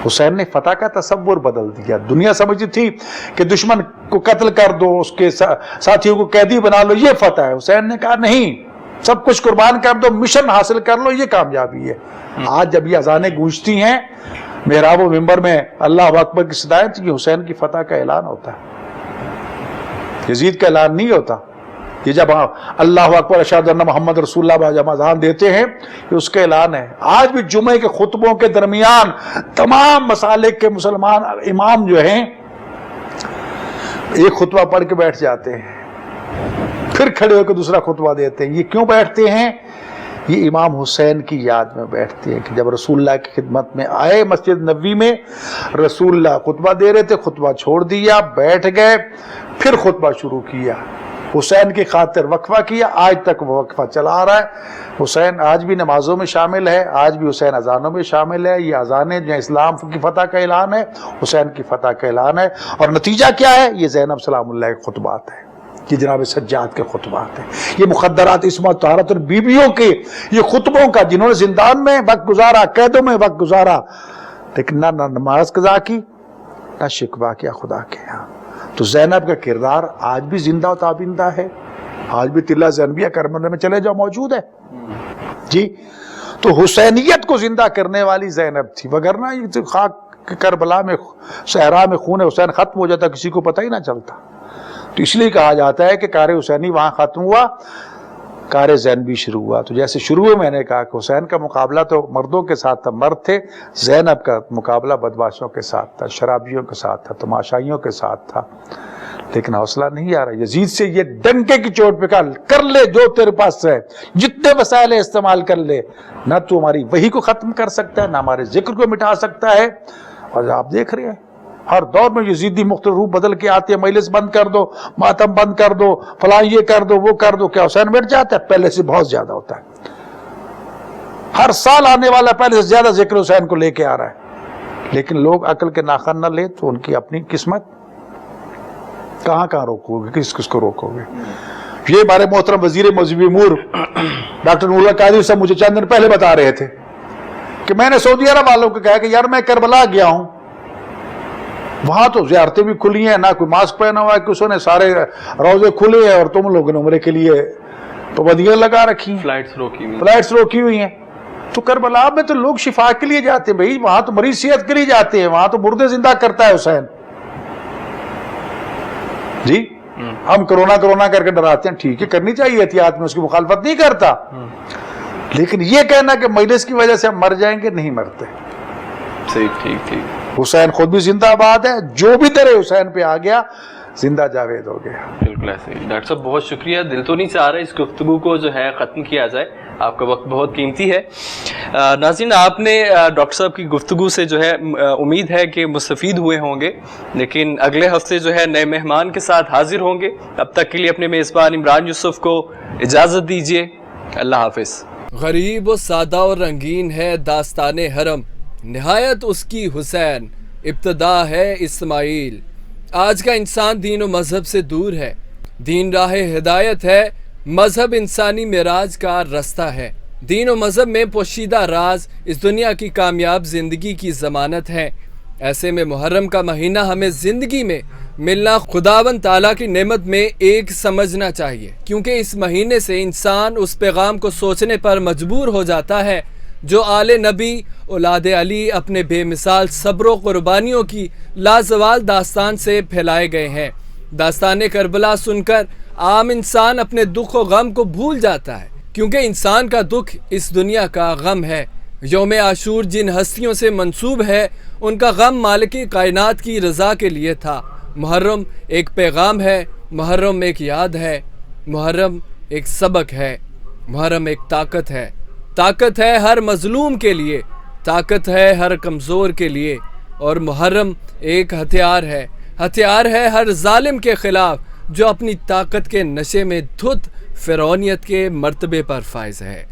C: حسین نے فتح کا تصور بدل دیا. دنیا سمجھتی تھی کہ دشمن کو قتل کر دو، اس کے ساتھیوں کو قیدی بنا لو، یہ فتح ہے. حسین نے کہا نہیں، سب کچھ قربان کر دو، مشن حاصل کر لو، یہ کامیابی ہے. آج جب یہ اذانیں گونجتی ہیں محراب و منبر میں اللہ اکبر کی صدائیں، یہ حسین کی فتح کا اعلان ہوتا ہے، یزید کا اعلان نہیں ہوتا. یہ جب اللہ اکبر اشہد ان محمد رسول اللہ جب اذان دیتے ہیں یہ اس کا اعلان ہے. آج بھی جمعے کے خطبوں کے درمیان تمام مسالک کے مسلمان امام جو ہیں ایک خطبہ پڑھ کے بیٹھ جاتے ہیں، پھر کھڑے ہو کے دوسرا خطبہ دیتے ہیں. یہ کیوں بیٹھتے ہیں؟ یہ امام حسین کی یاد میں بیٹھتے ہیں کہ جب رسول اللہ کی خدمت میں آئے مسجد نبوی میں، رسول اللہ خطبہ دے رہے تھے، خطبہ چھوڑ دیا، بیٹھ گئے، پھر خطبہ شروع کیا، حسین کی خاطر وقفہ کیا. آج تک وہ وقفہ چلا آ رہا ہے. حسین آج بھی نمازوں میں شامل ہے، آج بھی حسین اذانوں میں شامل ہے. یہ اذانیں جو اسلام کی فتح کا اعلان ہے، حسین کی فتح کا اعلان ہے. اور نتیجہ کیا ہے؟ یہ زینب سلام اللہ کے خطبات ہیں، یہ جناب سجاد کے خطبات ہیں، یہ مخدرات عصمت طہارت اور بیویوں کے یہ خطبوں کا، جنہوں نے زندان میں وقت گزارا، قیدوں میں وقت گزارا، لیکن نہ نماز قضا کی، نہ شکوہ کیا خدا کے یہاں. تو زینب کا کردار آج بھی زندہ و تابندہ ہے. آج بھی طلہ زینبیہ کربلا میں چلے جاؤ موجود ہے. جی تو حسینیت کو زندہ کرنے والی زینب تھی، وگرنہ یہ خاک کربلا میں صحرا میں خون حسین ختم ہو جاتا، کسی کو پتہ ہی نہ چلتا. تو اس لیے کہا جاتا ہے کہ کار حسینی وہاں ختم ہوا، کار زینبی شروع ہوا. تو جیسے شروع میں نے کہا کہ حسین کا مقابلہ تو مردوں کے ساتھ تھا، مرد تھے. زینب کا مقابلہ بدماشوں کے ساتھ تھا، شرابیوں کے ساتھ تھا، تماشائیوں کے ساتھ تھا. لیکن حوصلہ نہیں آ رہا. یزید سے یہ ڈنکے کی چوٹ پہ کہا کر لے جو تیرے پاس ہے، جتنے وسائل استعمال کر لے، نہ تو ہماری وحی کو ختم کر سکتا ہے، نہ ہمارے ذکر کو مٹا سکتا ہے. اور آپ دیکھ رہے ہیں ہر دور میں یزیدی مختلف روپ بدل کے آتے ہیں. مجلس بند کر دو، ماتم بند کر دو، فلاں یہ کر دو، وہ کر دو. کیا حسین مٹ جاتا ہے؟ پہلے سے بہت زیادہ ہوتا ہے. ہر سال آنے والا پہلے سے زیادہ ذکر حسین کو لے کے آ رہا ہے. لیکن لوگ عقل کے ناخن نہ لے تو ان کی اپنی قسمت. کہاں کہاں روکو گے، کس کس کو روکو گے؟ یہ ہمارے محترم وزیر موذی امور ڈاکٹر نور اللہ قادری صاحب مجھے چند دن پہلے بتا رہے تھے کہ میں نے سعودی عرب والوں کو کہا کہ یار میں کربلا گیا ہوں، وہاں تو زیارتیں بھی کھلی ہیں، نہ کوئی ماسک پہنا ہوا ہے کسی نے، سارے روزے کھلے ہیں، اور تم لوگوں نے عمرے کے لیے پابندیاں لگا رکھی ہیں،
D: فلائٹس روکی ہوئی
C: ہیں. تو کربلا میں تو لوگ شفا کے لیے جاتے ہیں بھائی، وہاں تو مریض صحت کے لیے جاتے ہیں، وہاں تو مردے زندہ کرتا ہے حسین. جی ہم کرونا کر کے ڈراتے ہیں، ٹھیک ہے کرنی چاہیے احتیاط، میں اس کی مخالفت نہیں کرتا، لیکن یہ کہنا کہ مجلس کی وجہ سے ہم مر جائیں گے، نہیں مرتے.
D: ٹھیک.
C: حسین خود بھی زندہ آباد ہے، جو بھی درے حسین پہ آ گیا زندہ جاوید ہو گیا.
D: بالکل ایسے ہی. ڈاکٹر صاحب بہت شکریہ. دل تو نہیں چاہ رہا اس گفتگو کو جو ہے ختم کیا جائے، آپ کا وقت بہت قیمتی ہے. ناظرین آپ نے ڈاکٹر صاحب کی گفتگو سے جو ہے امید ہے کہ مستفید ہوئے ہوں گے، لیکن اگلے ہفتے جو ہے نئے مہمان کے ساتھ حاضر ہوں گے. اب تک کے لیے اپنے میزبان عمران یوسف کو اجازت دیجیے. اللہ حافظ.
A: غریب و سادہ اور رنگین ہے داستان حرم، نہایت اس کی حسین، ابتدا ہے اسماعیل. آج کا انسان دین و مذہب سے دور ہے، دین راہ ہدایت ہے، مذہب انسانی معراج کا رستہ ہے. دین و مذہب میں پوشیدہ راز اس دنیا کی کامیاب زندگی کی ضمانت ہے. ایسے میں محرم کا مہینہ ہمیں زندگی میں ملنا خداوند تعالیٰ کی نعمت میں ایک سمجھنا چاہیے، کیونکہ اس مہینے سے انسان اس پیغام کو سوچنے پر مجبور ہو جاتا ہے جو آل نبی اولاد علی اپنے بے مثال صبر و قربانیوں کی لازوال داستان سے پھیلائے گئے ہیں. داستان کربلا سن کر عام انسان اپنے دکھ و غم کو بھول جاتا ہے، کیونکہ انسان کا دکھ اس دنیا کا غم ہے. یوم عاشور جن ہستیوں سے منسوب ہے، ان کا غم مالک کائنات کی رضا کے لیے تھا. محرم ایک پیغام ہے، محرم ایک یاد ہے، محرم ایک سبق ہے، محرم ایک طاقت ہے. طاقت ہے ہر مظلوم کے لیے، طاقت ہے ہر کمزور کے لیے، اور محرم ایک ہتھیار ہے، ہتھیار ہے ہر ظالم کے خلاف جو اپنی طاقت کے نشے میں دھت فرعونیت کے مرتبے پر فائز ہے.